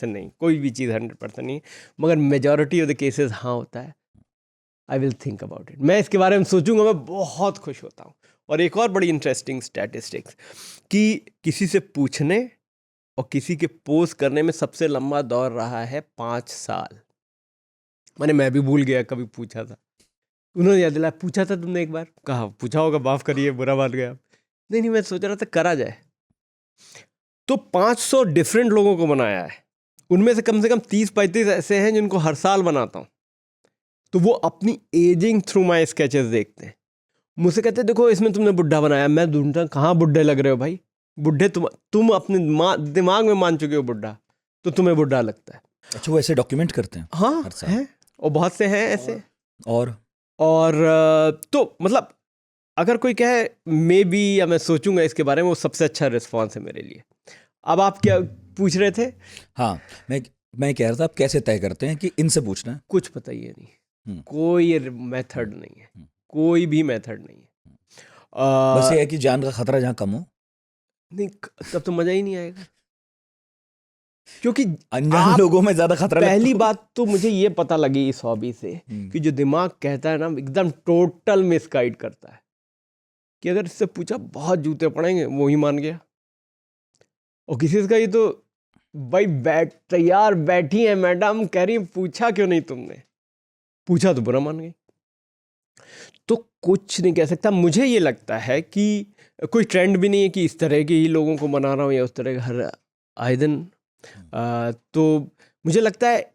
नहीं, कोई भी चीज़ 100% नहीं, मगर मेजॉरिटी ऑफ द केसेस हाँ होता है, I will think about it, मैं इसके बारे में सोचूंगा, मैं बहुत खुश होता हूँ। और एक और बड़ी इंटरेस्टिंग स्टैटिस्टिक्स, कि किसी से पूछने और किसी के पोज करने में सबसे लंबा दौर रहा है 5 साल। मैंने मैं भी भूल गया कभी पूछा था, उन्होंने याद दिलाया, पूछा था तुमने एक बार, कहा पूछा होगा, माफ़ करिए बुरा मान गया। नहीं, मैं सोच रहा था करा जाए। तो 500 डिफरेंट लोगों को बनाया है, उनमें से कम 30-35 ऐसे हैं जिनको हर साल बनाता हूँ। तो वो अपनी एजिंग थ्रू माई स्केचेस देखते हैं, मुझसे कहते हैं देखो इसमें तुमने बुढ़ा बनाया। मैं ढूंढता कहाँ बुढ़े लग रहे हो भाई, बुढ़े तुम अपने दिमाग में मान चुके हो बुढ़ा, तो तुम्हें बुढ़ा लगता है। अच्छा, वो ऐसे डॉक्यूमेंट करते हैं? हाँ हर साल? है, और बहुत से हैं ऐसे। और तो मतलब अगर कोई कहे मे बी, या मैं सोचूंगा इसके बारे में, वो सबसे अच्छा रिस्पॉन्स है मेरे लिए। अब आप क्या पूछ रहे थे? हाँ, मैं कह रहा था आप कैसे तय करते हैं कि इनसे पूछना है? कुछ पता ही नहीं, कोई मेथड नहीं है, कोई भी मेथड नहीं है। बस ये है कि जान का खतरा जहाँ कम हो। नहीं, तब तो मज़ा ही नहीं आएगा। क्योंकि अनजान आप लोगों में ज्यादा खतरा लगता पहली है। बात तो मुझे ये पता लगी इस हॉबी से कि जो दिमाग कहता है ना एकदम टोटल मिसगाइड करता है, कि अगर इससे पूछा बहुत जूते पड़ेंगे वो ही मान गया, और किसी से कही तो भाई तैयार बैठी है मैडम, कह रही पूछा क्यों नहीं तुमने, पूछा तो बुरा मान गई। तो कुछ नहीं कह सकता। मुझे ये लगता है कि कोई ट्रेंड भी नहीं है कि इस तरह के ही लोगों को बना रहा हूँ या उस तरह का हर आए दिन। तो मुझे लगता है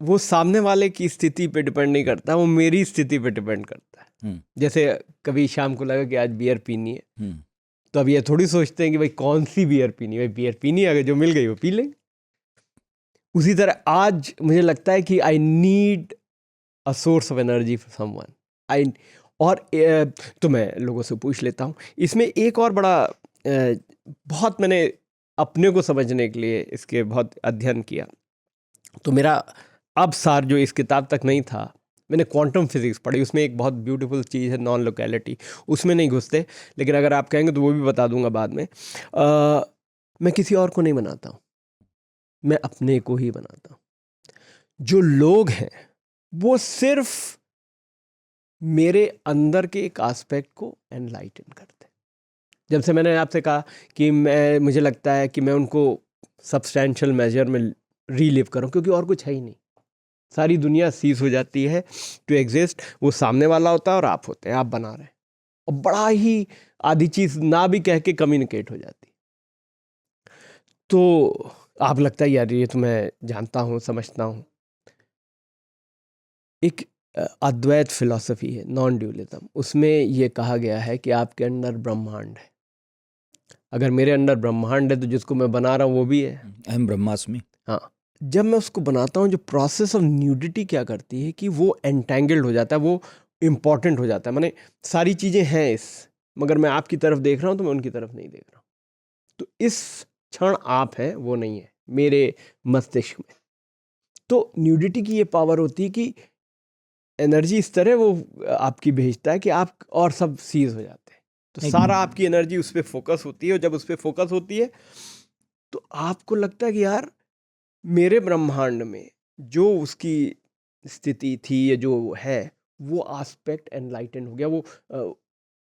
वो सामने वाले की स्थिति पे डिपेंड नहीं करता, वो मेरी स्थिति पे डिपेंड करता है। जैसे कभी शाम को लगा कि आज बियर पीनी है, तो अब ये थोड़ी सोचते हैं कि भाई कौन सी बियर पीनी है, भाई बियर पीनी है, अगर जो मिल गई वो पी लेंगे। उसी तरह आज मुझे लगता है कि I need a source of energy for someone. I और तो मैं लोगों से पूछ लेता हूँ। इसमें एक और बड़ा बहुत मैंने अपने को समझने के लिए इसके बहुत अध्ययन किया। तो मेरा अब सार जो इस किताब तक नहीं था, मैंने क्वांटम फिजिक्स पढ़ी। उसमें एक बहुत ब्यूटीफुल चीज़ है नॉन लोकेलिटी, उसमें नहीं घुसते, लेकिन अगर आप कहेंगे तो वो भी बता दूंगा बाद में। मैं किसी और को नहीं बनाता हूँ, मैं अपने को ही बनाता हूँ। जो लोग हैं वो सिर्फ मेरे अंदर के एक एस्पेक्ट को एनलाइटन करते हैं। जब से मैंने आपसे कहा कि मुझे लगता है कि मैं उनको सब्सटेंशियल मेजर में रीलिव करूं, क्योंकि और कुछ है ही नहीं, सारी दुनिया सीज हो जाती है टू एग्जिस्ट। वो सामने वाला होता है और आप होते हैं, आप बना रहे हैं, और बड़ा ही आधी चीज़ ना भी कह के कम्युनिकेट हो जाती। तो आप लगता है यार ये तो मैं जानता हूँ समझता हूँ। एक अद्वैत फिलॉसफी है नॉन ड्यूलिज्म, उसमें ये कहा गया है कि आपके अंदर ब्रह्मांड है। अगर मेरे अंदर ब्रह्मांड है तो जिसको मैं बना रहा हूँ वो भी है। अहम ब्रह्मास्मि। हाँ, जब मैं उसको बनाता हूँ, जो प्रोसेस ऑफ न्यूडिटी क्या करती है कि वो एंटेंगल्ड हो जाता है, वो इम्पॉर्टेंट हो जाता है। माने सारी चीज़ें हैं मगर मैं आपकी तरफ देख रहा हूँ तो मैं उनकी तरफ नहीं देख रहा हूँ। तो इस क्षण आप हैं, वो नहीं है मेरे मस्तिष्क में। तो न्यूडिटी की ये पावर होती है कि एनर्जी इस तरह वो आपकी भेजता है कि आप और सब सीज हो जाते हैं। तो सारा आपकी एनर्जी उस पर फोकस होती है, और जब उस पर फोकस होती है तो आपको लगता है कि यार मेरे ब्रह्मांड में जो उसकी स्थिति थी या जो है वो एस्पेक्ट एनलाइटन हो गया, वो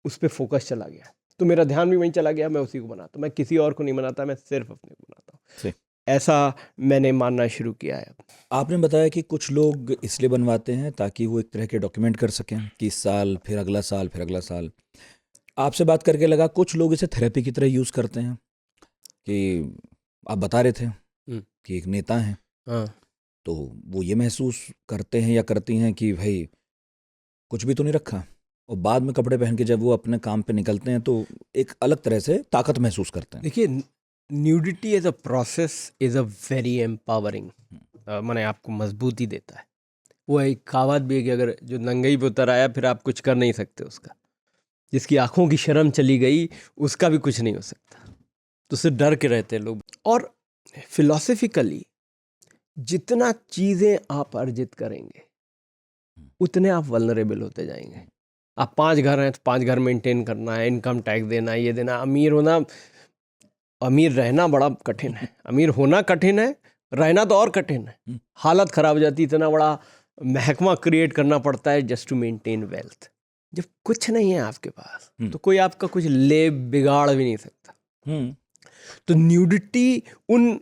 उस पर फोकस चला गया। तो मेरा ध्यान भी वहीं चला गया, मैं उसी को बनाता, मैं किसी और को नहीं बनाता, मैं सिर्फ अपने को बनाता हूँ। ऐसा मैंने मानना शुरू किया है। आपने बताया कि कुछ लोग इसलिए बनवाते हैं ताकि वो एक तरह के डॉक्यूमेंट कर सकें कि इस साल फिर अगला साल फिर अगला साल। आपसे बात करके लगा कुछ लोग इसे थेरेपी की तरह यूज़ करते हैं, कि आप बता रहे थे कि एक नेता हैं, हाँ, तो वो ये महसूस करते हैं या करती हैं कि भाई कुछ भी तो नहीं रखा, और बाद में कपड़े पहन के जब वो अपने काम पे निकलते हैं तो एक अलग तरह से ताकत महसूस करते हैं। देखिए nudity as a process is a very empowering, माने आपको मजबूती देता है। वो एक कहावत भी है कि अगर जो नंगई पे उतर आया फिर आप कुछ कर नहीं सकते उसका, जिसकी आंखों की शर्म चली गई उसका भी कुछ नहीं हो सकता। तो सिर्फ डर के रहते हैं लोग। और फिलोसफिकली जितना चीज़ें आप अर्जित करेंगे उतने आप वल्नरेबल होते जाएंगे। आप 5 घर हैं तो 5 घर मेंटेन करना है, इनकम टैक्स देना है, ये देना। अमीर रहना बड़ा कठिन है, अमीर होना कठिन है, रहना तो और कठिन है। हालत खराब हो जाती है, इतना बड़ा महकमा क्रिएट करना पड़ता है जस्ट टू मेंटेन वेल्थ। जब कुछ नहीं है आपके पास तो कोई आपका कुछ ले बिगाड़ भी नहीं सकता। तो न्यूडिटी उन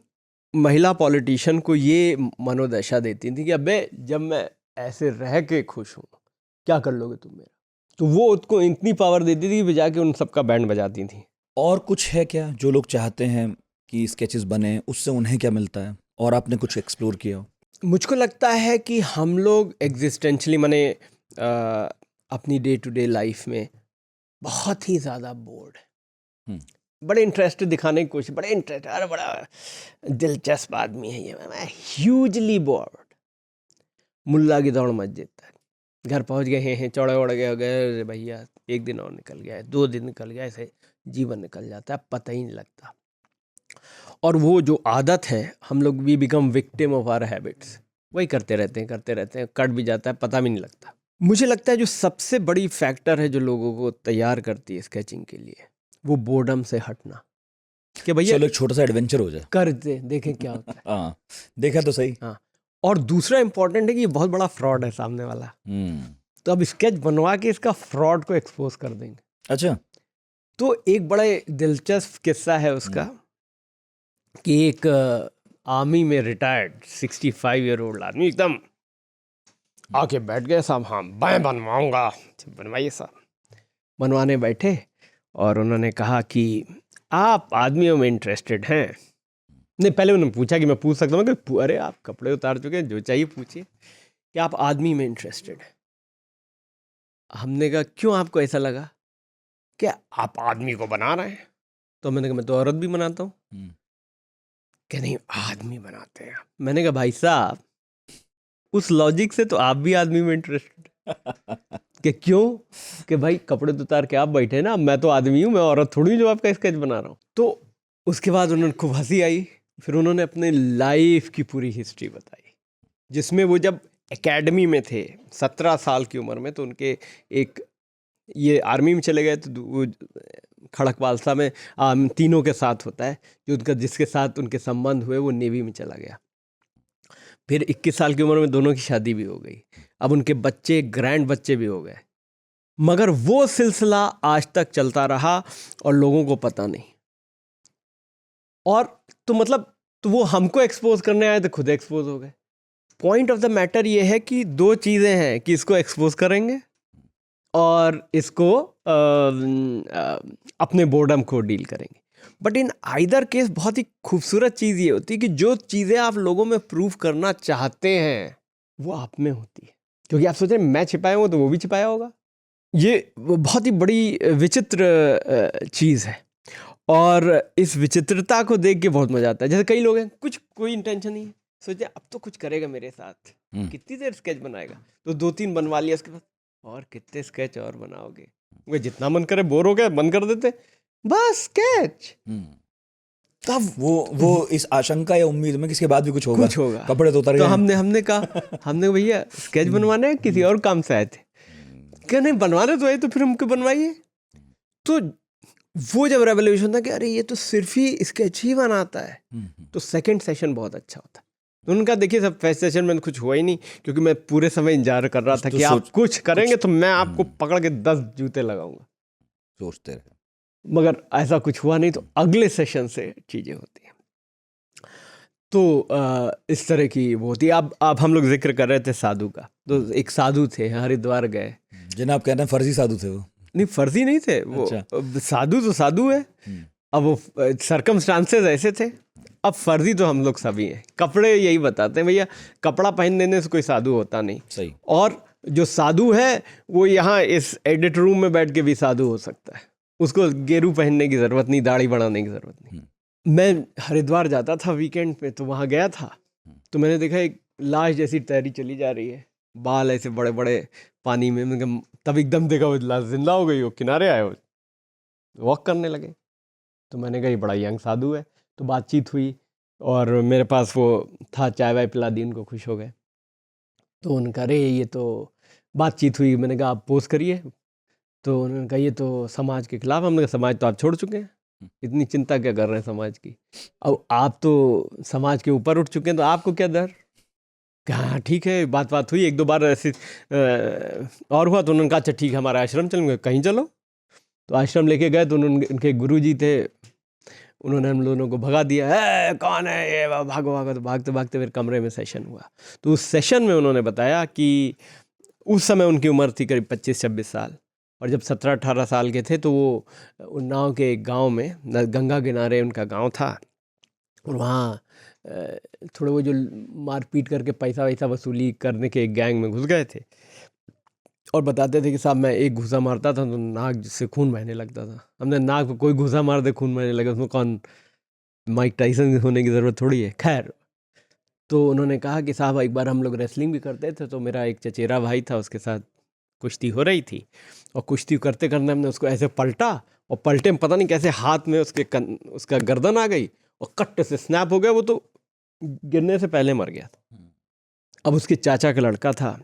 महिला पॉलिटिशियन को ये मनोदशा देती थी कि अबे जब मैं ऐसे रह के खुश हूँ क्या कर लोगे तुम मेरा। तो वो उसको इतनी पावर देती थी कि बजा के उन सबका बैंड बजाती थी। और कुछ है क्या जो लोग चाहते हैं कि स्केचेस बने, उससे उन्हें क्या मिलता है, और आपने कुछ एक्सप्लोर किया हो? मुझको लगता है कि हम लोग एग्जिस्टेंशली माने अपनी डे टू डे लाइफ में बहुत ही ज़्यादा बोर्ड है। बड़े इंटरेस्ट दिखाने की कोशिश, बड़े इंटरेस्ट, अरे बड़ा दिलचस्प आदमी है ये, मैं ह्यूजली बोर्ड। मुल्ला की दौड़ मस्जिद तक, घर पहुंच गए हैं, चौड़े ओढ़ गए हो गए भैया, एक दिन और निकल गया है, 2 दिन निकल गया, ऐसे जीवन निकल जाता है, पता ही नहीं लगता। और वो जो आदत है, हम लोग भी become victim of our habits, वही करते रहते हैं, कट भी जाता है, पता भी नहीं लगता। मुझे लगता है जो सबसे बड़ी फैक्टर है जो लोगों को तैयार करती है स्केचिंग के लिए, वो बोर्डम से हटना। कि भैया चलो एक छोटा सा एडवेंचर हो जाए। कर दे, देखें क्या होता है। हाँ, देखा तो सही। हाँ, और दूसरा इंपॉर्टेंट है कि ये बहुत बड़ा फ्रॉड है सामने वाला, हम्म। तो अब स्केच बनवा के इसका फ्रॉड को एक्सपोज कर देंगे। अच्छा। तो एक बड़ा दिलचस्प किस्सा है उसका कि एक आर्मी में रिटायर्ड 65 ईयर ओल्ड आदमी एकदम आके बैठ गए, साहब हाँ मैं बनवाऊंगा, बनवाइए साहब। बनवाने बैठे और उन्होंने कहा कि आप आदमियों में इंटरेस्टेड हैं? नहीं, पहले उन्होंने पूछा कि मैं पूछ सकता हूँ कि अरे आप कपड़े उतार चुके हैं, जो चाहिए पूछिए, कि आप आदमी में इंटरेस्टेड हैं। हमने कहा क्यों, आपको ऐसा लगा कि आप आदमी को बना रहे हैं? तो मैंने कहा मैं तो औरत भी बनाता हूँ। कि नहीं, आदमी बनाते हैं। मैंने कहा भाई साहब, उस लॉजिक से तो आप भी आदमी में इंटरेस्टेड कि क्यों, कि भाई कपड़े तो उतार के आप बैठे हैं ना, मैं तो आदमी हूँ, मैं औरत थोड़ी हूँ जो आपका स्केच बना रहा हूँ। तो उसके बाद उन्होंने खूब हंसी आई। फिर उन्होंने अपने लाइफ की पूरी हिस्ट्री बताई, जिसमें वो जब एकेडमी में थे 17 साल की उम्र में, तो उनके एक ये आर्मी में चले गए, तो वो खड़कवालसा में तीनों के साथ होता है, जो उनका जिसके साथ उनके संबंध हुए वो नेवी में चला गया। फिर 21 साल की उम्र में दोनों की शादी भी हो गई, अब उनके बच्चे, ग्रैंड बच्चे भी हो गए, मगर वो सिलसिला आज तक चलता रहा और लोगों को पता नहीं। और तो मतलब, तो वो हमको एक्सपोज करने आए तो खुद एक्सपोज हो गए। पॉइंट ऑफ द मैटर ये है कि दो चीज़ें हैं कि इसको एक्सपोज करेंगे और इसको अपने बोर्डम को डील करेंगे। बट इन आइदर केस बहुत ही खूबसूरत चीज़ ये होती है कि जो चीज़ें आप लोगों में प्रूव करना चाहते हैं वो आप में होती है, क्योंकि आप सोच रहे हैं मैं छिपाया हूँ तो वो भी छिपाया होगा। ये बहुत ही बड़ी विचित्र चीज़ है, और इस विचित्रता को देख के बहुत मजा आता है। जैसे कई लोग हैं, कुछ कोई इंटेंशन नहीं है, सोचे अब तो कुछ करेगा मेरे साथ, कितनी देर स्केच बनाएगा, तो 2-3 बनवा लिया, उसके बाद और कितने स्केच और बनाओगे, वो जितना मन करे, बोर हो गए बंद कर देते, बस स्केच। तब वो इस आशंका या उम्मीद में किसके बाद भी कुछ होगा, कुछ होगा, कपड़े तो उतर तो गए। हमने कहा भैया स्केच बनवाने हैं, किसी और काम से आए थे? क्या नहीं, बनवाने तो आए तो फिर हमको बनवाइए। तो वो जब रेवोल्यूशन था कि अरे ये तो सिर्फ ही स्केच ही बनाता है, तो सेकंड सेशन बहुत अच्छा होता। तो उनका देखिए, सब फर्स्ट सेशन में कुछ हुआ ही नहीं, क्योंकि मैं पूरे समय इंतजार कर रहा था कि आप कुछ करेंगे तो मैं आपको पकड़ के 10 जूते लगाऊंगा, सोचते रहे, मगर ऐसा कुछ हुआ नहीं। तो अगले सेशन से चीज़ें होती हैं। तो इस तरह की वो होती है। अब हम लोग जिक्र कर रहे थे साधु का, तो एक साधु थे, हरिद्वार गए, जिन्हें आप कहते हैं फर्जी साधु थे वो। नहीं फर्जी नहीं थे वो, साधु तो साधु है। अब वो सरकमस्टांसेस ऐसे थे। अब फर्जी तो हम लोग सभी हैं। कपड़े यही बताते हैं भैया, कपड़ा पहन देने से कोई साधु होता नहीं। सही। और जो साधु है वो यहाँ इस एडिट रूम में बैठ के भी साधु हो सकता है, उसको गेरू पहनने की ज़रूरत नहीं, दाढ़ी बढ़ाने की ज़रूरत नहीं। मैं हरिद्वार जाता था वीकेंड पे, तो वहाँ गया था, तो मैंने देखा एक लाश जैसी तैरी चली जा रही है, बाल ऐसे बड़े बड़े पानी में। मैंने तब एकदम देखा वो लाश जिंदा हो गई, वो किनारे आए, वो वॉक करने लगे। तो मैंने कहा ये बड़ा यंग साधु है। तो बातचीत हुई और मेरे पास वो था, चाय वाय पिला दी, उनको खुश हो गए। तो उनका अरे ये तो बातचीत हुई, मैंने कहा आप पोस्ट करिए। तो उन्होंने कहा ये तो समाज के खिलाफ। हमने कहा समाज तो आप छोड़ चुके हैं, इतनी चिंता क्या कर रहे हैं समाज की, अब आप तो समाज के ऊपर उठ चुके हैं, तो आपको क्या डर। हाँ ठीक है, बात हुई, 1-2 बार ऐसे और हुआ। तो उन्होंने कहा अच्छा ठीक है, हमारा आश्रम चलेंगे, कहीं चलो। तो आश्रम लेके गए, तो उनके गुरुजी थे, उन्होंने हम लोगों को भगा दिया, है कौन है ये, भागो भागो। तो भागते भागते फिर कमरे में सेशन हुआ। तो उस सेशन में उन्होंने बताया कि उस समय उनकी उम्र थी करीब 25-26 साल, और जब 17-18 साल के थे तो वो उन्नाव के एक गाँव में, गंगा किनारे उनका गाँव था, और वहाँ थोड़े वो जो मारपीट करके पैसा वैसा वसूली करने के एक गैंग में घुस गए थे। और बताते थे कि साहब मैं एक घुसा मारता था तो नाक से खून बहने लगता था। हमने नाक पे कोई घुसा मार दे खून बहने लगे, उसमें कौन माइक टाइसन होने की ज़रूरत थोड़ी है। खैर, तो उन्होंने कहा कि साहब एक बार हम लोग रेसलिंग भी करते थे, तो मेरा एक चचेरा भाई था, उसके साथ कुश्ती हो रही थी, और कुश्ती करते करते हमने उसको ऐसे पलटा, और पलटे में पता नहीं कैसे हाथ में उसका गर्दन आ गई और कट से स्नैप हो गया, वो तो गिरने से पहले मर गया था। अब उसके चाचा का लड़का था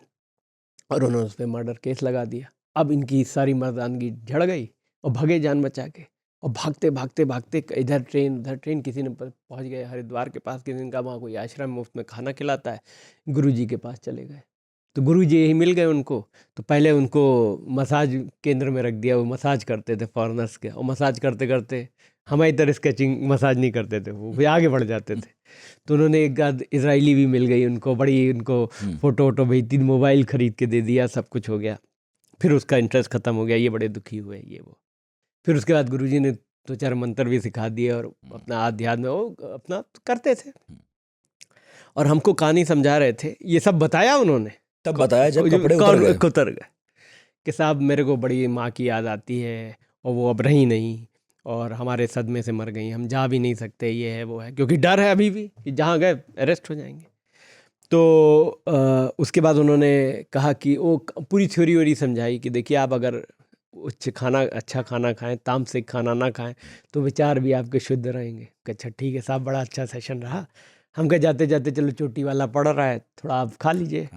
और उन्होंने उस पर मर्डर केस लगा दिया। अब इनकी सारी मर्दानगी झड़ गई और भगे जान बचा के। और भागते भागते भागते इधर ट्रेन उधर ट्रेन, किसी ने पहुंच गए हरिद्वार के पास, किसी ने कहा वहाँ कोई आश्रम मुफ्त में खाना खिलाता है, गुरुजी के पास चले गए। तो गुरुजी यही मिल गए उनको। तो पहले उनको मसाज केंद्र में रख दिया, वो मसाज करते थे फॉरेनर्स के, और मसाज करते करते हमारी तरह स्केचिंग मसाज नहीं करते थे, वो आगे बढ़ जाते थे। तो उन्होंने एक आध इजरायली भी मिल गई उनको, बड़ी उनको फ़ोटो वोटो भेजती, मोबाइल ख़रीद के दे दिया, सब कुछ हो गया। फिर उसका इंटरेस्ट ख़त्म हो गया, ये बड़े दुखी हुए ये वो। फिर उसके बाद गुरुजी ने 2-4 मंत्र भी सिखा दिए और अपना अध्यात्म में वो अपना करते थे, और हमको कहानी समझा रहे थे। ये सब बताया उन्होंने, तब बताया जब कपड़े उतर गए कि साहब मेरे को बड़ी माँ की याद आती है, और वो अब रही नहीं, और हमारे सदमे से मर गई, हम जा भी नहीं सकते, ये है वो है, क्योंकि डर है अभी भी कि जहाँ गए अरेस्ट हो जाएंगे। तो उसके बाद उन्होंने कहा कि वो पूरी थ्योरी वोरी समझाई कि देखिए आप अगर अच्छा खाना खाएं, तामसिक खाना ना खाएं, तो विचार भी आपके शुद्ध रहेंगे। अच्छा ठीक है साहब, बड़ा अच्छा सेशन रहा। हम कह जाते जाते चलो चोटी वाला पड़ रहा है, थोड़ा आप खा लीजिए।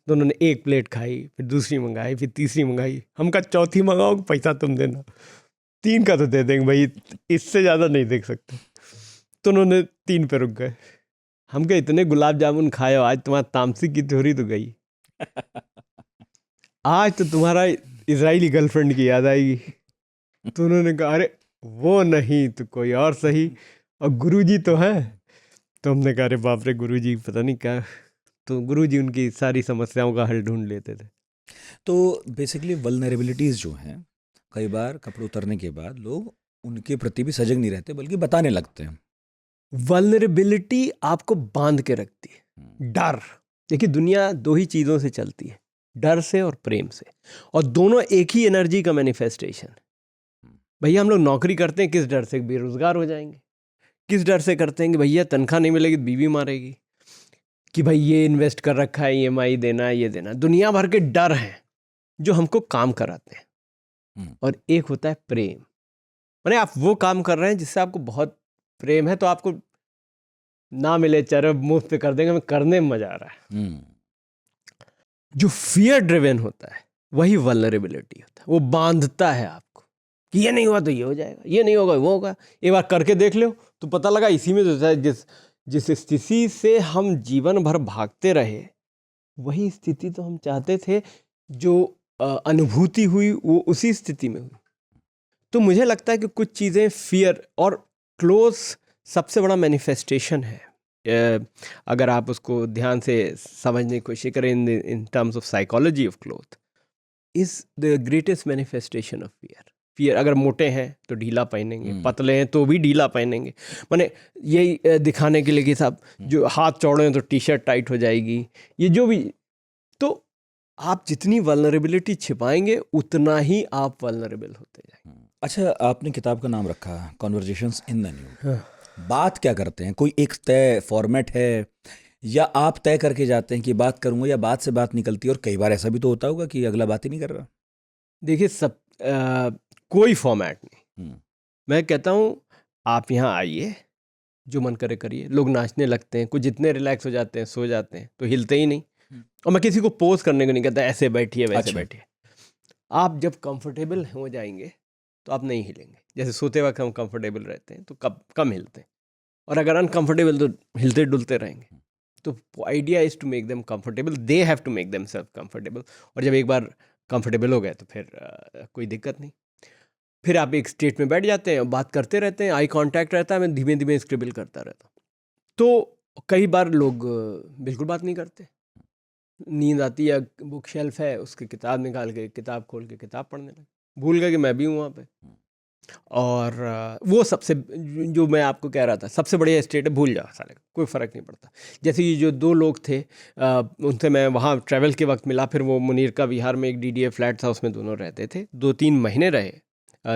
तो उन्होंने 1 प्लेट खाई, फिर दूसरी मंगाई, फिर तीसरी मंगाई। हम कहा चौथी मंगाओ, पैसा तुम देना, 3 का तो दे देंगे भाई, इससे ज़्यादा नहीं देख सकते। तो उन्होंने 3 पे रुक गए। हम कहे इतने गुलाब जामुन खाए हो, आज तुम्हारा तामसिक की थ्योरी तो गई, आज तो तुम्हारा इजरायली गर्लफ्रेंड की याद आएगी। तो उन्होंने कहा अरे वो नहीं तो कोई और सही, और गुरुजी तो हैं। तो हमने कहा अरे बाप रे, गुरुजी पता नहीं क्या। तो गुरुजी उनकी सारी समस्याओं का हल ढूंढ लेते थे। तो बेसिकली वल्नरेबिलिटीज़ जो हैं, कई बार कपड़े उतरने के बाद लोग उनके प्रति भी सजग नहीं रहते, बल्कि बताने लगते हैं। वल्नरेबिलिटी आपको बांध के रखती है। डर, देखिए दुनिया 2 ही चीज़ों से चलती है, डर से और प्रेम से, और दोनों एक ही एनर्जी का मैनिफेस्टेशन। भैया हम लोग नौकरी करते हैं किस डर से? बेरोजगार हो जाएंगे। किस डर से करते हैं कि भैया तनख्वाह नहीं मिलेगी, बीवी मारेगी, कि भाई ये इन्वेस्ट कर रखा है, EMI देना है, ये देना। दुनिया भर के डर हैं जो हमको काम कराते हैं। और एक होता है प्रेम, माने आप वो काम कर रहे हैं जिससे आपको बहुत प्रेम है, तो आपको ना मिले चाहे मुफ्त पे कर देंगे, हमें करने में मजा आ रहा है। जो फियर ड्रिवन होता है वही वल्नरेबिलिटी होता है, वो बांधता है आपको कि ये नहीं हुआ तो ये हो जाएगा, ये नहीं होगा वो होगा। एक बार करके देख लो तो पता लगा इसी में तो है। जिस स्थिति से हम जीवन भर भागते रहे, वही स्थिति तो हम चाहते थे, जो अनुभूति हुई वो उसी स्थिति में हुई। तो मुझे लगता है कि कुछ चीज़ें फियर और क्लोज सबसे बड़ा मैनिफेस्टेशन है। अगर आप उसको ध्यान से समझने की कोशिश करें इन terms of psychology of cloth, is the greatest manifestation of fear. अगर मोटे हैं तो ढीला पहनेंगे, पतले हैं तो भी ढीला पहनेंगे, माने यही दिखाने के लिए कि साहब जो हाथ चौड़े हैं तो टी-शर्ट टाइट हो जाएगी, ये जो भी। तो आप जितनी वल्नरेबिलिटी छिपाएंगे उतना ही आप वल्नरेबल होते जाएंगे। अच्छा, आपने किताब का नाम रखा कॉन्वर्जेशंस इन द न्यूड। बात क्या करते हैं? कोई एक तय फॉर्मेट है, या आप तय करके जाते हैं कि बात करूंगा, या बात से बात निकलती है? और कई बार ऐसा भी तो होता होगा कि अगला बात ही नहीं कर रहा। देखिए कोई फॉर्मेट नहीं। मैं कहता हूँ आप यहाँ आइए, जो मन करे करिए। लोग नाचने लगते हैं, कुछ जितने रिलैक्स हो जाते हैं, सो जाते हैं, तो हिलते ही नहीं। और मैं किसी को पोज करने को नहीं कहता ऐसे बैठिए वैसे बैठिए। आप जब कंफर्टेबल हो जाएंगे तो आप नहीं हिलेंगे। जैसे सोते वक्त हम कंफर्टेबल रहते हैं तो कम हिलते हैं, और अगर अनकंफर्टेबल तो हिलते डुलते रहेंगे। तो idea is to make them comfortable, they have to make them self comfortable. और जब एक बार कंफर्टेबल हो गए तो फिर कोई दिक्कत नहीं। फिर आप एक स्टेट में बैठ जाते हैं, बात करते रहते हैं, आई कांटेक्ट रहता है, मैं धीमे धीमे स्क्रिबल करता रहता हूँ। तो कई बार लोग बिल्कुल बात नहीं करते, नींद आती है, बुक शेल्फ है, उसकी किताब निकाल के किताब खोल के किताब पढ़ने लगे, भूल गए कि मैं भी हूँ वहाँ पे। और वो सबसे, जो मैं आपको कह रहा था, सबसे बढ़िया स्टेट है, भूल जाओ साले, कोई फ़र्क नहीं पड़ता। जैसे ये जो 2 लोग थे, उनसे मैं वहाँ ट्रैवल के वक्त मिला, फिर वो मुनीर का विहार में एक DDA फ्लैट था, उसमें दोनों रहते थे। 2-3 महीने रहे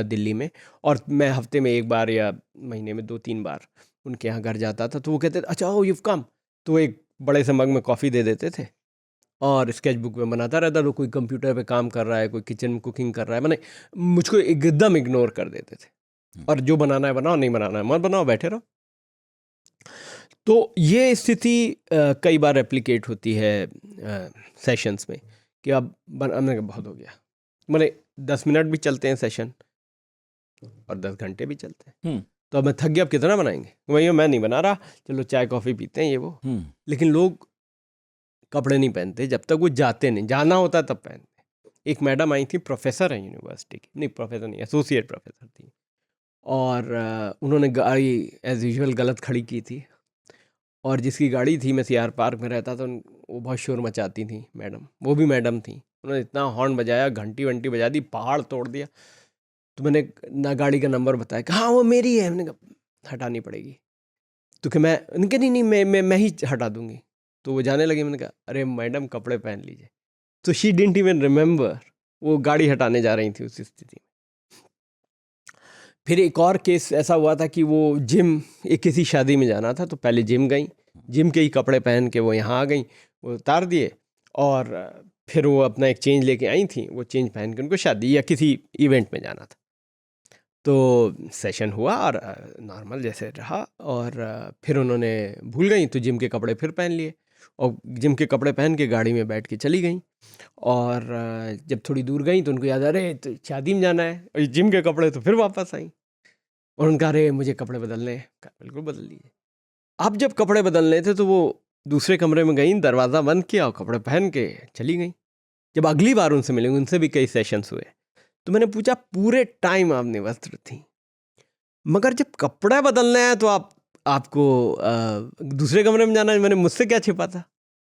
दिल्ली में, और मैं हफ्ते में 1 बार या महीने में 2-3 बार उनके यहाँ घर जाता था। तो वो कहते थे अच्छा ओ यू कम, तो एक बड़े से मग में कॉफ़ी दे देते थे, और स्केच बुक में बनाता रहता। तो कोई कंप्यूटर पे काम कर रहा है, कोई किचन में कुकिंग कर रहा है, माने मुझको एकदम इग्नोर कर देते थे। और जो बनाना है बनाओ, नहीं बनाना है मत बनाओ, बैठे रहो। तो ये स्थिति कई बार रेप्लिकेट होती है सेशंस में, कि अब हमने बहुत हो गया, माने 10 मिनट भी चलते हैं सेशन, और 10 घंटे भी चलते हैं। हम्म। तो अब मैं थक गया, अब कितना बनाएंगे, भैया मैं नहीं बना रहा, चलो चाय कॉफ़ी पीते हैं ये वो। लेकिन लोग कपड़े नहीं पहनते जब तक वो जाते नहीं, जाना होता है तब पहनते। एक मैडम आई थी, प्रोफेसर हैं यूनिवर्सिटी की, नहीं प्रोफेसर नहीं, एसोसिएट प्रोफेसर थी, और उन्होंने गाड़ी एज यूजुअल गलत खड़ी की थी, और जिसकी गाड़ी थी, मैं सीआर पार्क में रहता था, वो बहुत शोर मचाती थी मैडम, वो भी मैडम थी, उन्होंने इतना हॉर्न बजाया, घंटी वंटी बजा दी, पहाड़ तोड़ दिया। तो मैंने ना गाड़ी का नंबर बताया कि हाँ वो मेरी है, मैंने कहा हटानी पड़ेगी, तो कि मैं उनके नहीं मैं ही हटा दूंगी। तो वो जाने लगी, मैंने कहा अरे मैडम कपड़े पहन लीजिए। तो शी डिडंट इवन रिमेंबर, वो गाड़ी हटाने जा रही थी उस स्थिति में। फिर एक और केस ऐसा हुआ था कि वो जिम, एक किसी शादी में जाना था, तो पहले जिम गई, जिम के ही कपड़े पहन के वो यहाँ आ गई, वो उतार दिए, और फिर वो अपना एक चेंज लेके आई थी, वो चेंज पहन के उनको शादी या किसी इवेंट में जाना था। तो सेशन हुआ और नॉर्मल जैसे रहा, और फिर उन्होंने भूल गई, तो जिम के कपड़े फिर पहन लिए, और जिम के कपड़े पहन के गाड़ी में बैठ के चली गई। और जब थोड़ी दूर गई तो उनको याद, अरे तो शादी में जाना है, और जिम के कपड़े, तो फिर वापस आई, और उनका अरे मुझे कपड़े बदलने हैं। कहा, बिल्कुल बदल लीजिए। अब जब कपड़े बदलने थे तो वो दूसरे कमरे में गई, दरवाज़ा बंद किया और कपड़े पहन के चली गई। जब अगली बार उनसे मिले, उनसे भी कई सेशंस हुए, तो मैंने पूछा पूरे टाइम आप निवस्त्र थी, मगर जब कपड़ा बदलना है तो आपको दूसरे कमरे में जाना है, मैंने मुझसे क्या छिपा था?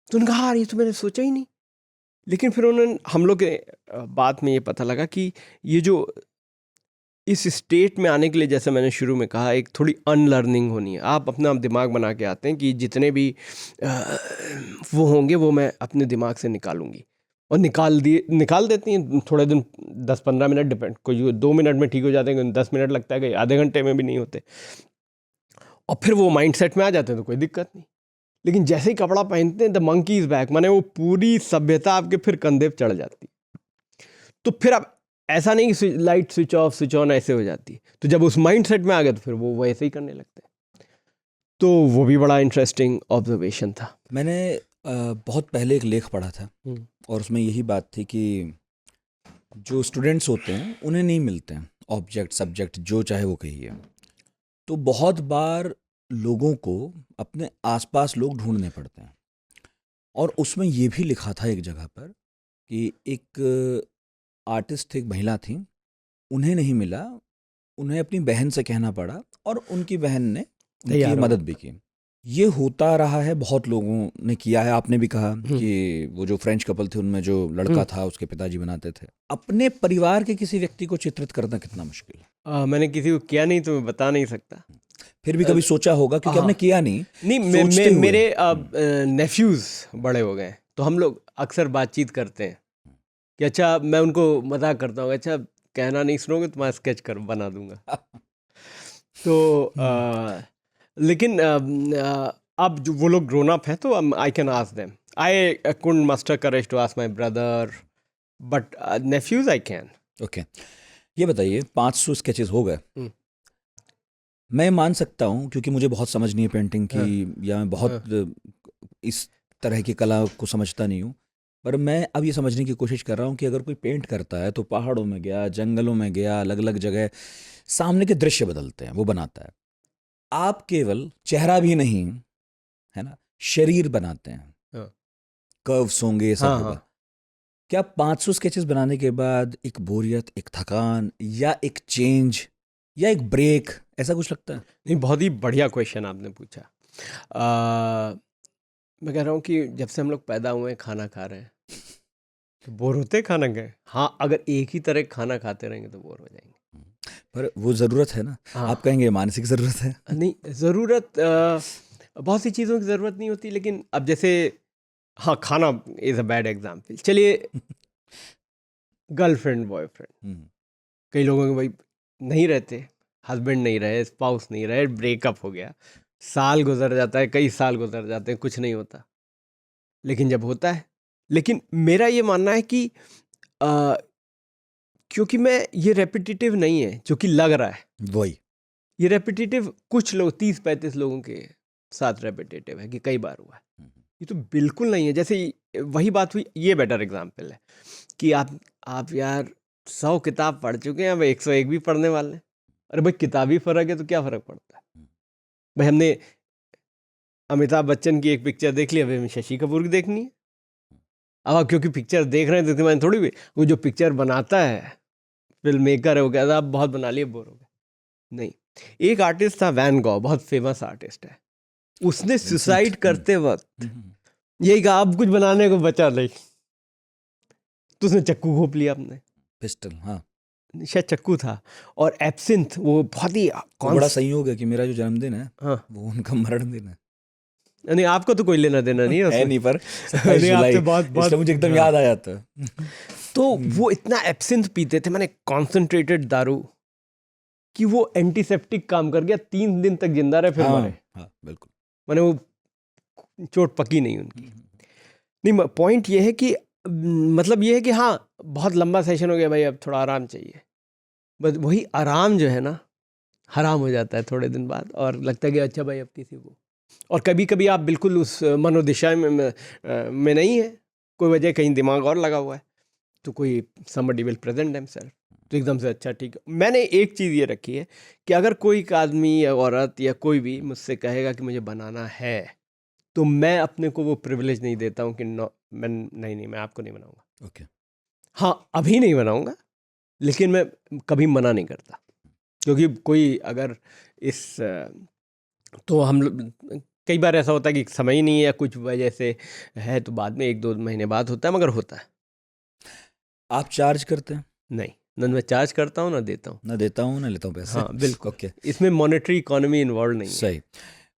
तो उन्होंने कहा हाँ, ये तो मैंने सोचा ही नहीं। लेकिन फिर उन्होंने, हम लोग के बात में ये पता लगा कि ये जो इस स्टेट में आने के लिए, जैसे मैंने शुरू में कहा, एक थोड़ी अनलर्निंग होनी है। आप अपना दिमाग बना के आते हैं कि जितने भी वो होंगे वो मैं अपने दिमाग से निकालूंगी, और निकाल देती हैं थोड़े दिन, 10-15 मिनट, डिपेंड, कोई 2 मिनट में ठीक हो जाते हैं, 10 मिनट लगता है, कोई आधे घंटे में भी नहीं होते, और फिर वो माइंडसेट में आ जाते हैं तो कोई दिक्कत नहीं। लेकिन जैसे ही कपड़ा पहनते हैं, द मंकी इज बैक, माने वो पूरी सभ्यता आपके फिर कंधे पे चढ़ जाती है। तो फिर आप ऐसा नहीं कि light switch off switch on ऐसे हो जाती है, तो जब उस माइंडसेट में आ गए तो फिर वो वैसे ही करने लगते हैं। तो वो भी बड़ा इंटरेस्टिंग ऑब्जर्वेशन था। मैंने बहुत पहले एक लेख पढ़ा था, और उसमें यही बात थी कि जो स्टूडेंट्स होते हैं उन्हें नहीं मिलते हैं ऑब्जेक्ट सब्जेक्ट जो चाहे वो कहिए, तो बहुत बार लोगों को अपने आसपास लोग ढूंढने पड़ते हैं। और उसमें ये भी लिखा था एक जगह पर कि एक आर्टिस्ट एक महिला थी, उन्हें नहीं मिला, उन्हें अपनी बहन से कहना पड़ा, और उनकी बहन ने उनकी मदद भी की। ये होता रहा है, बहुत लोगों ने किया है। आपने भी कहा कि वो जो फ्रेंच कपल थे उनमें जो लड़का था उसके पिताजी बनाते थे। अपने परिवार के किसी व्यक्ति को चित्रित करना कितना मुश्किल है? मैंने किसी को किया नहीं तो मैं बता नहीं सकता। फिर भी कभी सोचा होगा, क्योंकि आपने किया नहीं। मेरे नेफ्यूज बड़े हो गए, तो हम लोग अक्सर बातचीत करते हैं कि अच्छा, मैं उनको मजाक करता हूँ, अच्छा कहना नहीं सुनोगे तो मैं स्केच कर बना दूंगा। तो लेकिन अब जो वो लोग ग्रोन अप हैं, तो I can ask them. I couldn't muster courage to ask my brother, but nephews I can. Okay, ये बताइए 500 स्केचेस हो गए। मैं मान सकता हूँ, क्योंकि मुझे बहुत समझ नहीं है पेंटिंग की, या मैं बहुत इस तरह की कला को समझता नहीं हूँ, पर मैं अब ये समझने की कोशिश कर रहा हूँ कि अगर कोई पेंट करता है तो पहाड़ों में गया, जंगलों में गया, अलग अलग जगह सामने के दृश्य बदलते हैं, वो बनाता है। आप केवल चेहरा भी नहीं, है ना, शरीर बनाते हैं, कर्व्स होंगे, सब होगा। क्या 500 स्केचेस बनाने के बाद एक बोरियत, एक थकान, या एक चेंज, या एक ब्रेक, ऐसा कुछ लगता है? नहीं, बहुत ही बढ़िया क्वेश्चन आपने पूछा। मैं कह रहा हूँ कि जब से हम लोग पैदा हुए हैं, खाना खा रहे हैं, तो बोर होते खाना गए। हाँ, अगर एक ही तरह खाना खाते रहेंगे तो बोर हो जाएंगे। पर वो ज़रूरत है ना। आप कहेंगे मानसिक ज़रूरत है। नहीं, ज़रूरत बहुत सी चीज़ों की ज़रूरत नहीं होती, लेकिन अब जैसे, हाँ, खाना इज़ अ बैड एग्जाम्पल। चलिए, गर्लफ्रेंड बॉयफ्रेंड, कई लोगों के भाई नहीं रहते, हस्बैंड नहीं रहे, स्पाउस नहीं रहे, ब्रेकअप हो गया, साल गुजर जाता है, कई साल गुजर जाते हैं, कुछ नहीं होता। लेकिन जब होता है, लेकिन मेरा ये मानना है कि क्योंकि मैं, ये रेपिटेटिव नहीं है जो कि लग रहा है, वही ये रेपिटेटिव कुछ लोग 30-35 लोगों के साथ रेपिटेटिव है कि कई बार हुआ है, ये तो बिल्कुल नहीं है। जैसे वही बात हुई, ये बेटर एग्जाम्पल है कि आप यार 100 किताब पढ़ चुके हैं, अब 101 भी पढ़ने वाले हैं, अरे भाई किताबी फ़र्क है तो क्या फ़र्क पड़ता है भाई। हमने अमिताभ बच्चन की एक पिक्चर देख ली, अभी हमें शशि कपूर की देखनी है। अब आप क्योंकि पिक्चर देख रहे हैं तो इतनी मैंने थोड़ी भी, वो जो पिक्चर बनाता है फिल्म मेकर है वो कहता है आप बहुत बना लिए बोर हो गए। नहीं, एक आर्टिस्ट था वैन गॉग, बहुत फेमस आर्टिस्ट है, उसने सुसाइड करते वक्त यही कहा अब कुछ बनाने को बचा नहीं, तो उसने चक्कू घोंप लिया अपने, पिस्टल, हाँ। शायद चक्कू था, और एब्सिंथ, वो बहुत ही तो बड़ा संयोग है कि मेरा जो जन्मदिन है हाँ वो उनका मरण दिन है। नहीं, आपको तो कोई लेना देना नहीं है है उसमें। नहीं, पर नहीं, आपसे बहुत इसलिए मुझे एकदम हाँ। याद आ जाता है। तो वो इतना एब्सिंथ पीते थे, मैंने कॉन्सेंट्रेटेड दारू, कि वो एंटीसेप्टिक काम कर गया, 3 दिन तक जिंदा रहे फिर हाँ, मरे। हाँ, बिल्कुल। मैंने वो चोट पकी नहीं उनकी। नहीं, पॉइंट ये है कि मतलब ये है कि हाँ बहुत लंबा सेशन हो गया भाई, अब थोड़ा आराम चाहिए, बस वही आराम जो है ना हराम हो जाता है थोड़े दिन बाद, और लगता है कि अच्छा भाई अब किसी को, और कभी कभी आप बिल्कुल उस मनोदिशा में नहीं है, कोई वजह कहीं दिमाग और लगा हुआ है, तो कोई somebody will present themselves, तो एकदम से अच्छा ठीक है। मैंने एक चीज़ ये रखी है कि अगर कोई आदमी या औरत या कोई भी मुझसे कहेगा कि मुझे बनाना है, तो मैं अपने को वो प्रिविलेज नहीं देता हूँ कि मैं नहीं मैं आपको नहीं बनाऊंगा। ओके। हाँ अभी नहीं बनाऊंगा, लेकिन मैं कभी मना नहीं करता, क्योंकि कोई अगर इस तो हम कई बार ऐसा होता है कि समय ही नहीं है या कुछ वजह से है, तो बाद में 1-2 महीने बाद होता है, मगर होता है। आप चार्ज करते हैं? नहीं, ना मैं चार्ज करता हूँ ना देता हूँ। ना देता हूँ ना लेता हूँ पैसे। हाँ बिल्कुल, ओके, इसमें मॉनेटरी इकोनॉमी इन्वॉल्व नहीं है। सही।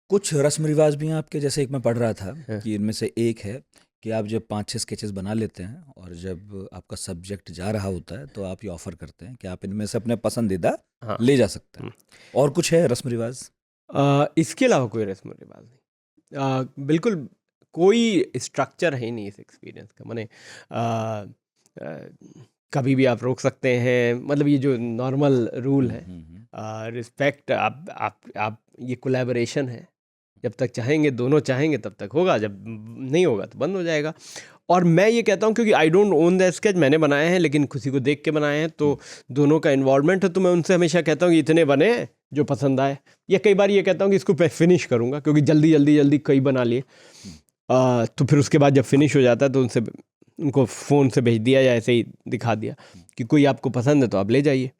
कुछ रस्म रिवाज भी हैं आपके, जैसे एक मैं पढ़ रहा था हाँ। कि इनमें से एक है कि आप जब 5-6 स्केचेस बना लेते हैं और जब आपका सब्जेक्ट जा रहा होता है तो आप ये ऑफर करते हैं कि आप इनमें से अपने पसंदीदा हाँ। ले जा सकते हैं। और कुछ है रस्म रिवाज? इसके अलावा कोई रस्म रिवाज नहीं, बिल्कुल कोई स्ट्रक्चर है नहीं इस एक्सपीरियंस का। मैंने कभी भी आप रोक सकते हैं, मतलब ये जो नॉर्मल रूल है, रिस्पेक्ट, आप ये कोलैबोरेशन है, जब तक चाहेंगे दोनों चाहेंगे तब तक होगा, जब नहीं होगा तो बंद हो जाएगा। और मैं ये कहता हूँ क्योंकि I don't own the sketch, मैंने बनाए हैं लेकिन किसी को देख के बनाए हैं, तो दोनों का इन्वॉल्वमेंट है, तो मैं उनसे हमेशा कहता हूँ कि इतने बने जो पसंद आए, या कई बार ये कहता हूँ कि इसको फिनिश करूँगा, क्योंकि जल्दी कई बना लिए, तो फिर उसके बाद जब फिनिश हो जाता है तो उनको फ़ोन से भेज दिया या ऐसे ही दिखा दिया कि कोई आपको पसंद है तो आप ले जाइए।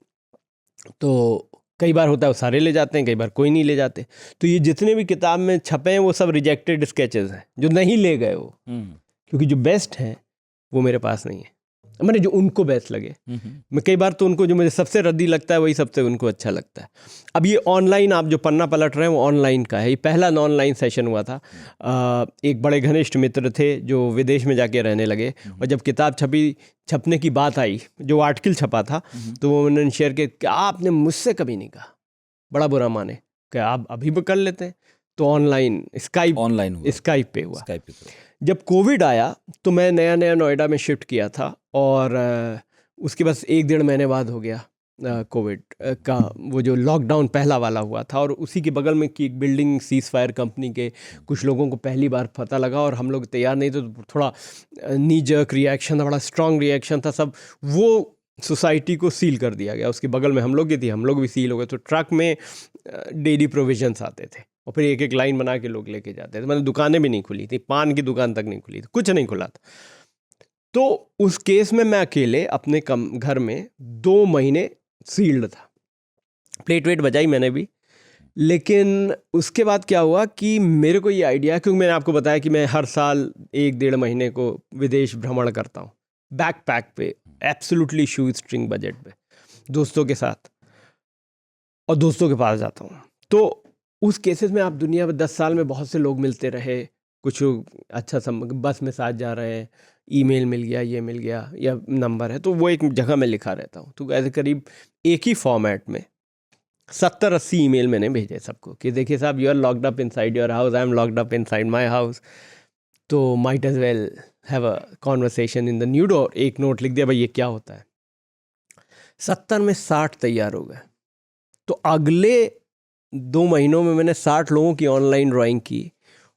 तो कई बार होता है वो सारे ले जाते हैं, कई बार कोई नहीं ले जाते। तो ये जितने भी किताब में छपे हैं वो सब रिजेक्टेड स्केचेस हैं, जो नहीं ले गए वो, क्योंकि जो बेस्ट हैं वो मेरे पास नहीं है, मैंने जो उनको बेस्ट लगे। मैं कई बार तो उनको जो मुझे सबसे रद्दी लगता है वही सबसे उनको अच्छा लगता है। अब ये ऑनलाइन आप जो पन्ना पलट रहे हैं वो ऑनलाइन का है, ये पहला ऑनलाइन सेशन हुआ था। एक बड़े घनिष्ठ मित्र थे जो विदेश में जाके रहने लगे, और जब किताब छपने की बात आई, जो आर्टिकल छपा था, तो वो उन्होंने शेयर किया कि आपने मुझसे कभी नहीं कहा, बड़ा बुरा माने कि आप अभी भी कर लेते हैं। तो ऑनलाइन स्काइप पे हुआ। जब कोविड आया तो मैं नया नोएडा में शिफ्ट किया था, और उसके बस 1-1.5 महीने बाद हो गया कोविड का वो जो लॉकडाउन पहला वाला हुआ था, और उसी के बगल में की एक बिल्डिंग सीज फायर कंपनी के कुछ लोगों को पहली बार पता लगा, और हम लोग तैयार नहीं थे, तो थोड़ा नी जर्क रिएक्शन था, बड़ा स्ट्रॉन्ग रिएक्शन था सब, वो सोसाइटी को सील कर दिया गया। उसके बगल में हम लोग की थी, हम लोग भी सील हो गए। तो ट्रक में डेली प्रोविजंस आते थे, और फिर एक लाइन बना के लोग लेके जाते थे। मतलब दुकानें भी नहीं खुली थी, पान की दुकान तक नहीं खुली थी, कुछ नहीं खुला था। तो उस केस में मैं अकेले अपने घर में 2 महीने सील्ड था। प्लेट वेट बजाई मैंने भी, लेकिन उसके बाद क्या हुआ कि मेरे को ये आइडिया, क्योंकि मैंने आपको बताया कि मैं हर साल 1-1.5 महीने को विदेश भ्रमण करता हूँ, बैकपैक पे, एब्सोल्युटली शू स्ट्रिंग बजट पे, दोस्तों के साथ, और दोस्तों के पास जाता हूँ। तो उस केसेस में आप दुनिया में 10 साल में बहुत से लोग मिलते रहे, कुछ अच्छा बस में साथ जा रहे हैं, ईमेल मिल गया, ये मिल गया, या नंबर है, तो वो एक जगह में लिखा रहता हूँ। तो ऐसे करीब एक ही फॉर्मेट में 70-80 ईमेल मैंने भेजे सबको कि देखिए साहब, you are locked up inside your house, I am locked up inside my house, तो might as well have a conversation in the nude, और एक नोट लिख दिया भाई ये क्या होता है। 70 में 60 तैयार हो गए। तो अगले 2 महीनों में मैंने 60 लोगों की ऑनलाइन ड्राइंग की,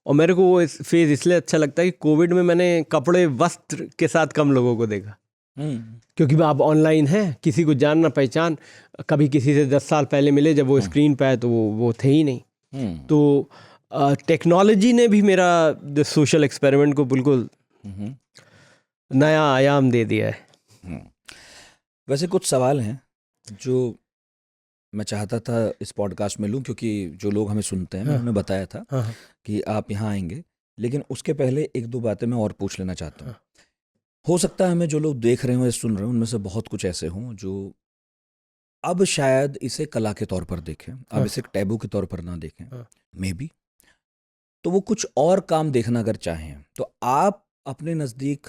और मेरे को वो फेज़ इसलिए अच्छा लगता है कि कोविड में मैंने कपड़े वस्त्र के साथ कम लोगों को देखा। क्योंकि आप ऑनलाइन हैं, किसी को जानना पहचान, कभी किसी से 10 साल पहले मिले, जब वो स्क्रीन पे आए तो वो थे ही नहीं। तो टेक्नोलॉजी ने भी मेरा सोशल एक्सपेरिमेंट को बिल्कुल नया आयाम दे दिया है। वैसे कुछ सवाल हैं जो मैं चाहता था इस पॉडकास्ट में लूं, क्योंकि जो लोग हमें सुनते हैं, मैं उन्हें बताया था कि आप यहाँ आएंगे, लेकिन उसके पहले एक दो बातें मैं और पूछ लेना चाहता हूँ। हो सकता है हमें जो लोग देख रहे हो या सुन रहे हो उनमें से बहुत कुछ ऐसे हों जो अब शायद इसे कला के तौर पर देखें, अब इसे टैबू के तौर पर ना देखें, मे बी, तो वो कुछ और काम देखना अगर चाहें, तो आप अपने नज़दीक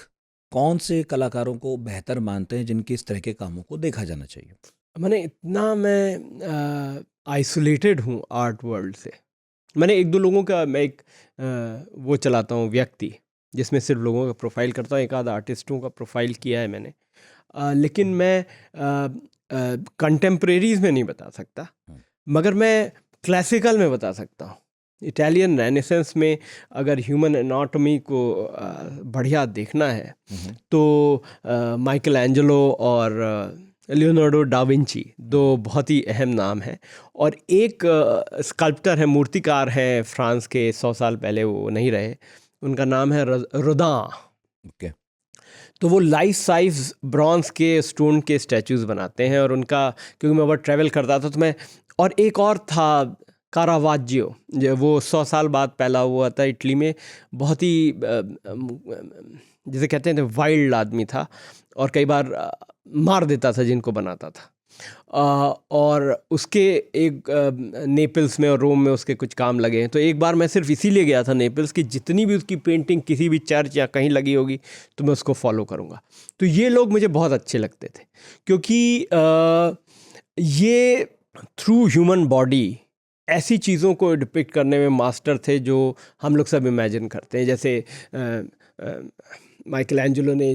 कौन से कलाकारों को बेहतर मानते हैं जिनके इस तरह के कामों को देखा जाना चाहिए? मैंने इतना मैं आइसोलेटेड हूँ आर्ट वर्ल्ड से। मैंने एक दो लोगों का मैं एक वो चलाता हूँ व्यक्ति, जिसमें सिर्फ लोगों का प्रोफाइल करता हूँ, एक आध आर्टिस्टों का प्रोफाइल किया है मैंने, लेकिन मैं कंटेम्प्रेरीज में नहीं बता सकता, मगर मैं क्लासिकल में बता सकता हूँ। इटालियन रेनेसेंस में अगर ह्यूमन एनाटॉमी को बढ़िया देखना है तो माइकल एंजेलो और लियोनार्डो डा विंची दो बहुत ही अहम नाम हैं। और एक स्कल्प्टर है, मूर्तिकार हैं फ्रांस के, 100 साल पहले वो नहीं रहे, उनका नाम है रोदां। तो वो लाइफ साइज ब्रॉन्ज के स्टोन के स्टैचूज़ बनाते हैं, और उनका, क्योंकि मैं बहुत ट्रैवल करता था तो मैं, और एक और था कारावाज्यो, जो वो 100 साल बाद पैदा हुआ था इटली में, बहुत ही जिसे कहते हैं वाइल्ड आदमी था, और कई बार मार देता था जिनको बनाता था। और उसके एक नेपल्स में और रोम में उसके कुछ काम लगे हैं। तो एक बार मैं सिर्फ इसीलिए गया था नेपल्स कि जितनी भी उसकी पेंटिंग किसी भी चर्च या कहीं लगी होगी तो मैं उसको फॉलो करूँगा। तो ये लोग मुझे बहुत अच्छे लगते थे, क्योंकि ये थ्रू ह्यूमन बॉडी ऐसी चीज़ों को डिपिक्ट करने में मास्टर थे जो हम लोग सब इमेजिन करते हैं। जैसे माइकल एंजेलो ने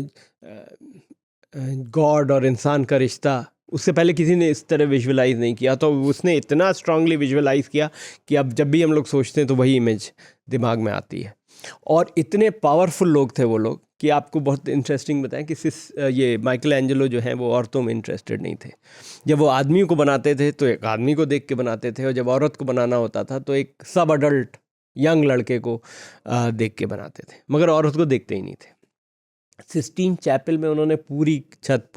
गॉड और इंसान का रिश्ता, उससे पहले किसी ने इस तरह विजुअलाइज नहीं किया, तो उसने इतना स्ट्रांगली विजुअलाइज किया कि अब जब भी हम लोग सोचते हैं तो वही इमेज दिमाग में आती है। और इतने पावरफुल लोग थे वो लोग कि आपको बहुत इंटरेस्टिंग बताएं कि ये माइकल एंजेलो जो हैं वो औरतों में इंटरेस्टेड नहीं थे। जब वो आदमियों को बनाते थे तो एक आदमी को देख के बनाते थे, और जब औरत को बनाना होता था तो एक सब अडल्ट यंग लड़के को देख के बनाते थे, मगर औरत को देखते ही नहीं थे। सिस्टीन चैपल में उन्होंने पूरी छत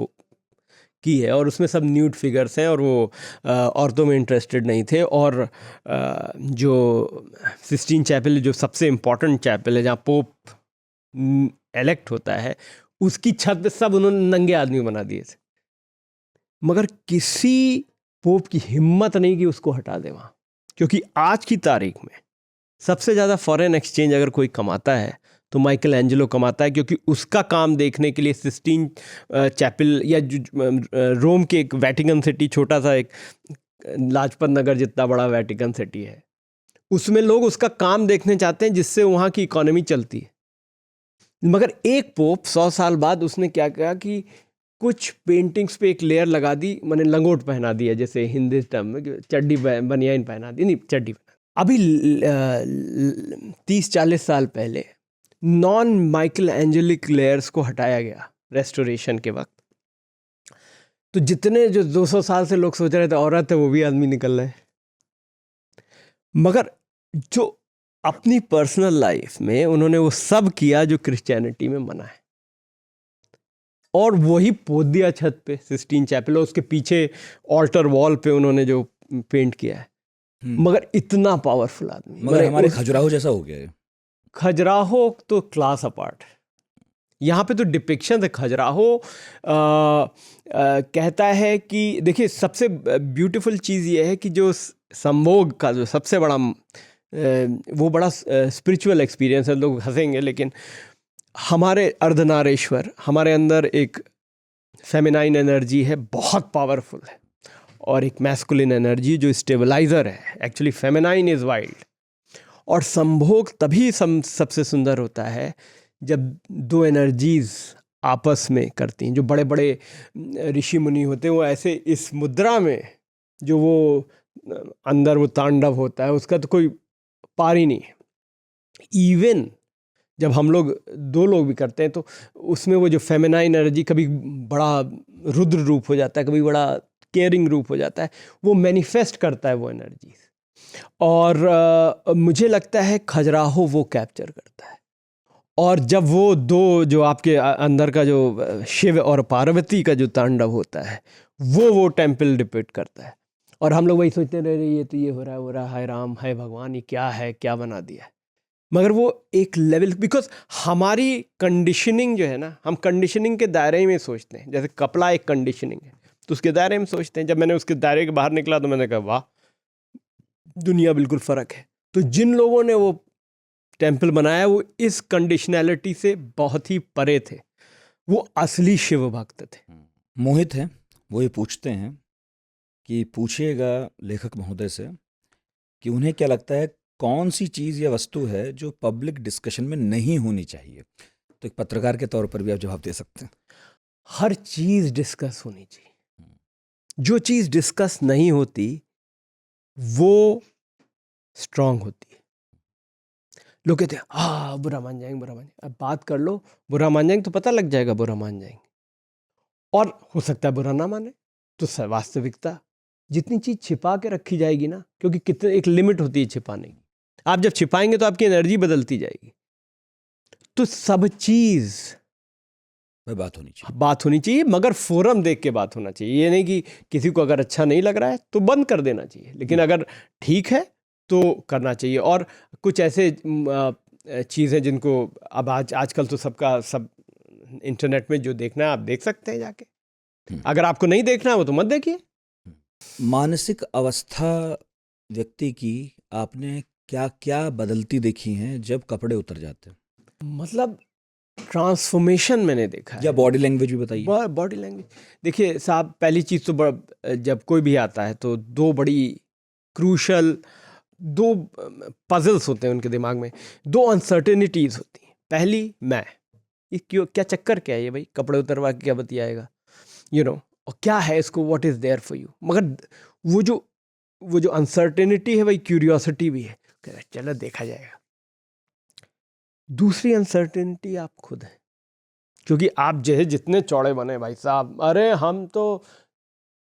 की है, और उसमें सब न्यूड फिगर्स हैं, और वो औरतों में इंटरेस्टेड नहीं थे। और जो सिस्टीन चैपल जो सबसे इम्पॉर्टेंट चैपल है जहाँ पोप एलेक्ट होता है, उसकी छत पे सब उन्होंने नंगे आदमी बना दिए थे, मगर किसी पोप की हिम्मत नहीं कि उसको हटा दे वहाँ। क्योंकि आज की तारीख में सबसे ज़्यादा फॉरेन एक्सचेंज अगर कोई कमाता है तो माइकल एंजेलो कमाता है, क्योंकि उसका काम देखने के लिए सिस्टीन चैपल या रोम के एक वेटिकन सिटी, छोटा सा एक लाजपत नगर जितना बड़ा वेटिकन सिटी है, उसमें लोग उसका काम देखने चाहते हैं जिससे वहाँ की इकोनॉमी चलती है। मगर एक पोप 100 साल बाद उसने क्या किया कि कुछ पेंटिंग्स पे एक लेयर लगा दी, मैंने लंगोट पहना दिया, जैसे हिंदी टर्म में चड्डी बनियान पहना दी, नहीं चड्डी। अभी 30-40 साल पहले नॉन माइकल एंजेलिक लेयर्स को हटाया गया रेस्टोरेशन के वक्त, तो जितने जो 200 साल से लोग सोच रहे थे औरत है, वो भी आदमी निकल रहे। मगर जो अपनी पर्सनल लाइफ में उन्होंने वो सब किया जो क्रिश्चियनिटी में मना है, और वही पोत दिया छत पे सिस्टीन चैपल, उसके पीछे ऑल्टर वॉल पे उन्होंने जो पेंट किया है। मगर इतना पावरफुल आदमी, मगर हमारे खजुराहो जैसा हो गया है। खजुराहो तो क्लास अपार्ट, यहाँ पे तो डिपिक्शन है। खजुराहो कहता है कि देखिए सबसे ब्यूटीफुल चीज़ ये है कि जो संभोग का जो सबसे बड़ा वो बड़ा स्पिरिचुअल एक्सपीरियंस है। लोग हंसेंगे, लेकिन हमारे अर्धनारेश्वर, हमारे अंदर एक फेमिनाइन एनर्जी है, बहुत पावरफुल है, और एक मैस्कुलिन एनर्जी जो स्टेबलाइजर है। एक्चुअली फेमिनाइन इज़ वाइल्ड, और संभोग तभी सबसे सुंदर होता है जब दो एनर्जीज आपस में करती हैं। जो बड़े बड़े ऋषि मुनि होते हैं वो ऐसे इस मुद्रा में जो वो अंदर वो तांडव होता है, उसका तो कोई पार ही नहीं है। इवन जब हम लोग दो लोग भी करते हैं तो उसमें वो जो फेमिनाइन एनर्जी कभी बड़ा रुद्र रूप हो जाता है, कभी बड़ा केयरिंग रूप हो जाता है, वो मैनिफेस्ट करता है वो एनर्जी। और मुझे लगता है खजुराहो वो कैप्चर करता है। और जब वो दो जो आपके अंदर का जो शिव और पार्वती का जो तांडव होता है वो टेम्पल डिपिक्ट करता है, और हम लोग वही सोचते रह रहे ये तो ये हो रहा है, हाय राम, हाय भगवान, ये क्या है, क्या बना दिया है। मगर वो एक लेवल, बिकॉज हमारी कंडीशनिंग जो है ना, हम कंडीशनिंग के दायरे में सोचते हैं। जैसे कपड़ा एक कंडीशनिंग है तो उसके दायरे में सोचते हैं। जब मैंने उसके दायरे के बाहर निकला तो मैंने कहा वाह, दुनिया बिल्कुल फ़र्क है। तो जिन लोगों ने वो टेम्पल बनाया वो इस कंडीशनैलिटी से बहुत ही परे थे, वो असली शिव भक्त थे। मोहित हैं, वो ये पूछते हैं कि पूछिएगा लेखक महोदय से कि उन्हें क्या लगता है कौन सी चीज़ या वस्तु है जो पब्लिक डिस्कशन में नहीं होनी चाहिए। तो एक पत्रकार के तौर पर भी आप जवाब दे सकते हैं। हर चीज़ डिस्कस होनी चाहिए। जो चीज़ डिस्कस नहीं होती वो स्ट्रांग होती है। लोग कहते हैं हाँ बुरा मान जाएंगे, बुरा मान जाएंगे। अब बात कर लो, बुरा मान जाएंगे तो पता लग जाएगा बुरा मान जाएंगे, और हो सकता है बुरा ना माने। तो वास्तविकता जितनी चीज़ छिपा के रखी जाएगी ना, क्योंकि कितने एक लिमिट होती है छिपाने की, आप जब छिपाएंगे तो आपकी एनर्जी बदलती जाएगी। तो सब चीज़ बात होनी चाहिए, मगर फोरम देख के बात होना चाहिए। ये नहीं कि किसी को अगर अच्छा नहीं लग रहा है तो बंद कर देना चाहिए, लेकिन अगर ठीक है तो करना चाहिए। और कुछ ऐसे चीज़ें जिनको अब आजकल तो सब इंटरनेट में जो देखना है आप देख सकते हैं जाके। अगर आपको नहीं देखना है वो तो मत देखिए। मानसिक अवस्था व्यक्ति की आपने क्या क्या बदलती देखी हैं जब कपड़े उतर जाते हैं? मतलब ट्रांसफॉर्मेशन मैंने देखा है। या बॉडी लैंग्वेज भी बताइए। बॉडी लैंग्वेज देखिए साहब, पहली चीज़ तो जब कोई भी आता है तो दो बड़ी क्रूशल दो पजल्स होते हैं उनके दिमाग में, दो अनसर्टेनिटीज़ होती हैं। पहली, मैं ये क्यों, क्या चक्कर क्या है ये भाई, कपड़े उतरवा के क्या बतियाएगा, और क्या है इसको, what is there for you. मगर वो जो अनसर्टेनिटी है भाई, क्यूरियोसिटी भी है, चलो देखा जाएगा। दूसरी अनसर्टेनिटी आप खुद हैं, क्योंकि आप जो है जितने चौड़े बने भाई साहब, अरे हम तो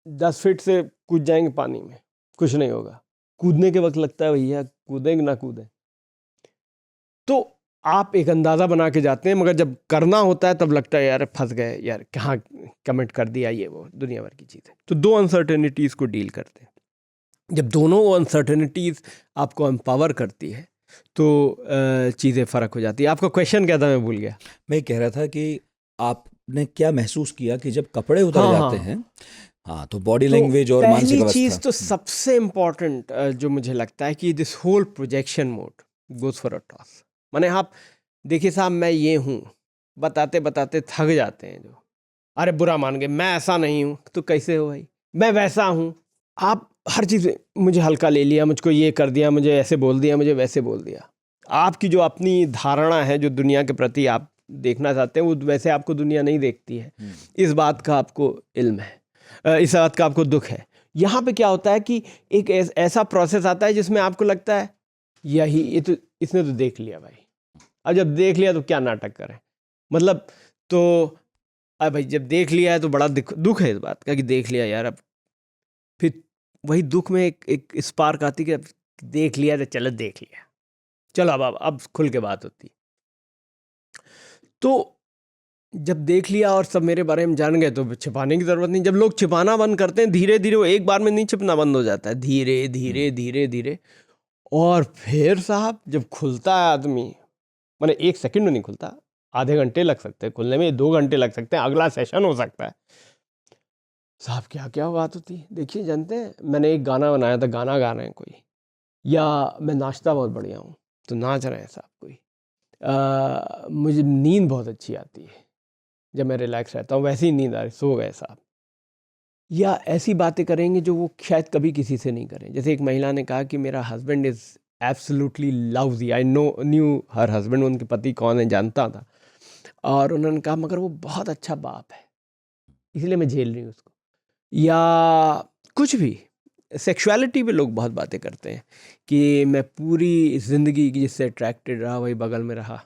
10 फीट से कूद जाएंगे पानी में, कुछ नहीं होगा। कूदने के वक्त लगता है भैया कूदेंगे ना कूदें, तो आप एक अंदाज़ा बना के जाते हैं, मगर जब करना होता है तब लगता है यार फंस गए, यार कहाँ कमेंट कर दिया, ये वो दुनिया भर की चीज़ें। तो दो अनसर्टेनिटीज़ को डील करते हैं। जब दोनों अनसर्टेनिटीज़ आपको एम्पावर करती है तो चीज़ें फ़र्क हो जाती है। आपका क्वेश्चन क्या था, मैं भूल गया। मैं कह रहा था कि आपने क्या महसूस किया कि जब कपड़े उतर जाते हैं, हाँ, तो बॉडी लैंग्वेज और मानसिक अवस्था। पहली चीज़ तो सबसे इम्पॉर्टेंट जो मुझे लगता है कि this whole projection mode goes for a toss. माने आप देखिए साहब, मैं ये हूँ बताते बताते थक जाते हैं जो, अरे बुरा मान गए, मैं ऐसा नहीं हूँ, तो कैसे हो भाई, मैं वैसा हूँ। आप हर चीज़ मुझे हल्का ले लिया, मुझको ये कर दिया, मुझे ऐसे बोल दिया, मुझे वैसे बोल दिया। आपकी जो अपनी धारणा है जो दुनिया के प्रति आप देखना चाहते हैं वो वैसे आपको दुनिया नहीं देखती है। इस बात का आपको इल्म है, इस बात का आपको दुख है। यहाँ पे क्या होता है कि एक ऐसा प्रोसेस आता है जिसमें आपको लगता है यही, ये तो इसने तो देख लिया भाई, अब जब देख लिया तो क्या नाटक करें। मतलब तो अब भाई जब देख लिया है तो बड़ा दुख है इस बात का कि देख लिया यार। अब फिर वही दुख में एक स्पार्क आती कि अब देख लिया तो चलो देख लिया, चलो अब खुल के बात होती। तो जब देख लिया और सब मेरे बारे में जान गए तो छिपाने की ज़रूरत नहीं। जब लोग छिपाना बंद करते हैं धीरे धीरे, वो एक बार में नहीं छिपना बंद हो जाता है, धीरे धीरे धीरे धीरे। और फिर साहब जब खुलता है आदमी, माने 1 सेकंड में नहीं खुलता, आधे घंटे लग सकते हैं खुलने में, 2 घंटे लग सकते हैं, अगला सेशन हो सकता है साहब। क्या क्या बात होती है देखिए। जानते हैं मैंने एक गाना बनाया था, गाना गा रहे हैं कोई, या मैं नाचता बहुत बढ़िया हूँ तो नाच रहे हैं साहब कोई, मुझे नींद बहुत अच्छी आती है जब मैं रिलैक्स रहता हूँ, वैसी ही नींद आ रही, सो गए साहब। या ऐसी बातें करेंगे जो वो शायद कभी किसी से नहीं करें। जैसे एक महिला ने कहा कि मेरा husband is absolutely loves you, I knew her husband, उनके पति कौन है जानता था, और उन्होंने कहा मगर वो बहुत अच्छा बाप है इसलिए मैं झेल रही हूँ उसको। या कुछ भी सेक्सुअलिटी पे लोग बहुत बातें करते हैं कि मैं पूरी ज़िंदगी जिससे अट्रैक्टेड रहा वही बगल में रहा,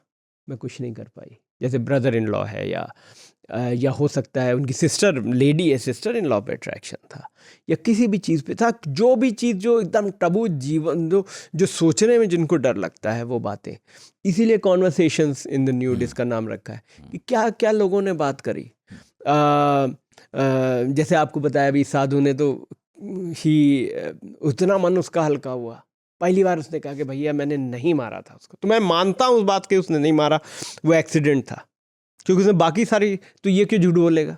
मैं कुछ नहीं कर पाई। जैसे ब्रदर इन लॉ है या हो सकता है उनकी सिस्टर लेडी है, सिस्टर इन लॉ पे अट्रैक्शन था, या किसी भी चीज़ पे था, जो भी चीज़ जो एकदम टबू जीवन जो सोचने में जिनको डर लगता है वो बातें। इसीलिए कॉन्वर्सेशंस इन द न्यूड इसका नाम रखा है कि क्या क्या लोगों ने बात करी। जैसे आपको बताया अभी साधु ने तो ही उतना मन उसका हल्का हुआ। पहली बार उसने कहा कि भैया मैंने नहीं मारा था उसको। तो मैं मानता हूँ उस बात के, उसने नहीं मारा, वो एक्सीडेंट था, क्योंकि उसने बाकी सारी, तो ये क्यों झूठ बोलेगा।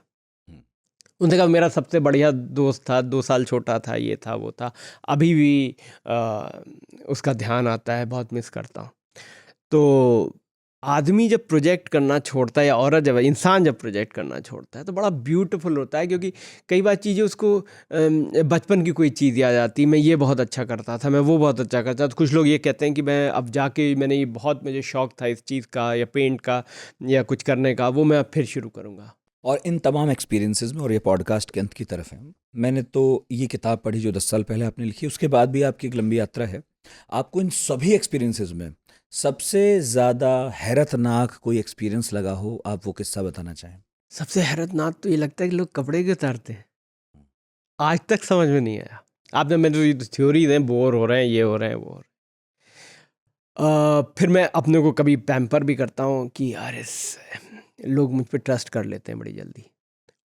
उसने कहा मेरा सबसे बढ़िया दोस्त था, 2 साल छोटा था, ये था वो था, अभी भी उसका ध्यान आता है, बहुत मिस करता हूँ। तो आदमी जब प्रोजेक्ट करना छोड़ता है, या औरत जब, इंसान जब प्रोजेक्ट करना छोड़ता है तो बड़ा ब्यूटीफुल होता है, क्योंकि कई बार चीज़ें उसको बचपन की कोई चीज़ याद आती, मैं ये बहुत अच्छा करता था, मैं वो बहुत अच्छा करता था। तो कुछ लोग ये कहते हैं कि मैं अब जाके, मैंने ये बहुत, मुझे शौक था इस चीज़ का या पेंट का या कुछ करने का, वो मैं अब फिर शुरू करूँगा। और इन तमाम एक्सपीरियंसेस में, और ये पॉडकास्ट के अंत की तरफ है, मैंने तो ये किताब पढ़ी जो 10 साल पहले आपने लिखी, उसके बाद भी आपकी एक लंबी यात्रा है। आपको इन सभी एक्सपीरियंसेस में सबसे ज़्यादा हैरतनाक कोई एक्सपीरियंस लगा हो, आप वो किस्सा बताना चाहें? सबसे हैरतनाक तो ये लगता है कि लोग कपड़े क्यों उतारते हैं, आज तक समझ में नहीं आया। आपने मेरे तो थ्योरीज हैं, बोर हो रहे हैं, ये हो रहे हैं, वो हो रहे हैं। फिर मैं अपने को कभी पैम्पर भी करता हूँ कि यार लोग मुझ पे ट्रस्ट कर लेते हैं बड़ी जल्दी,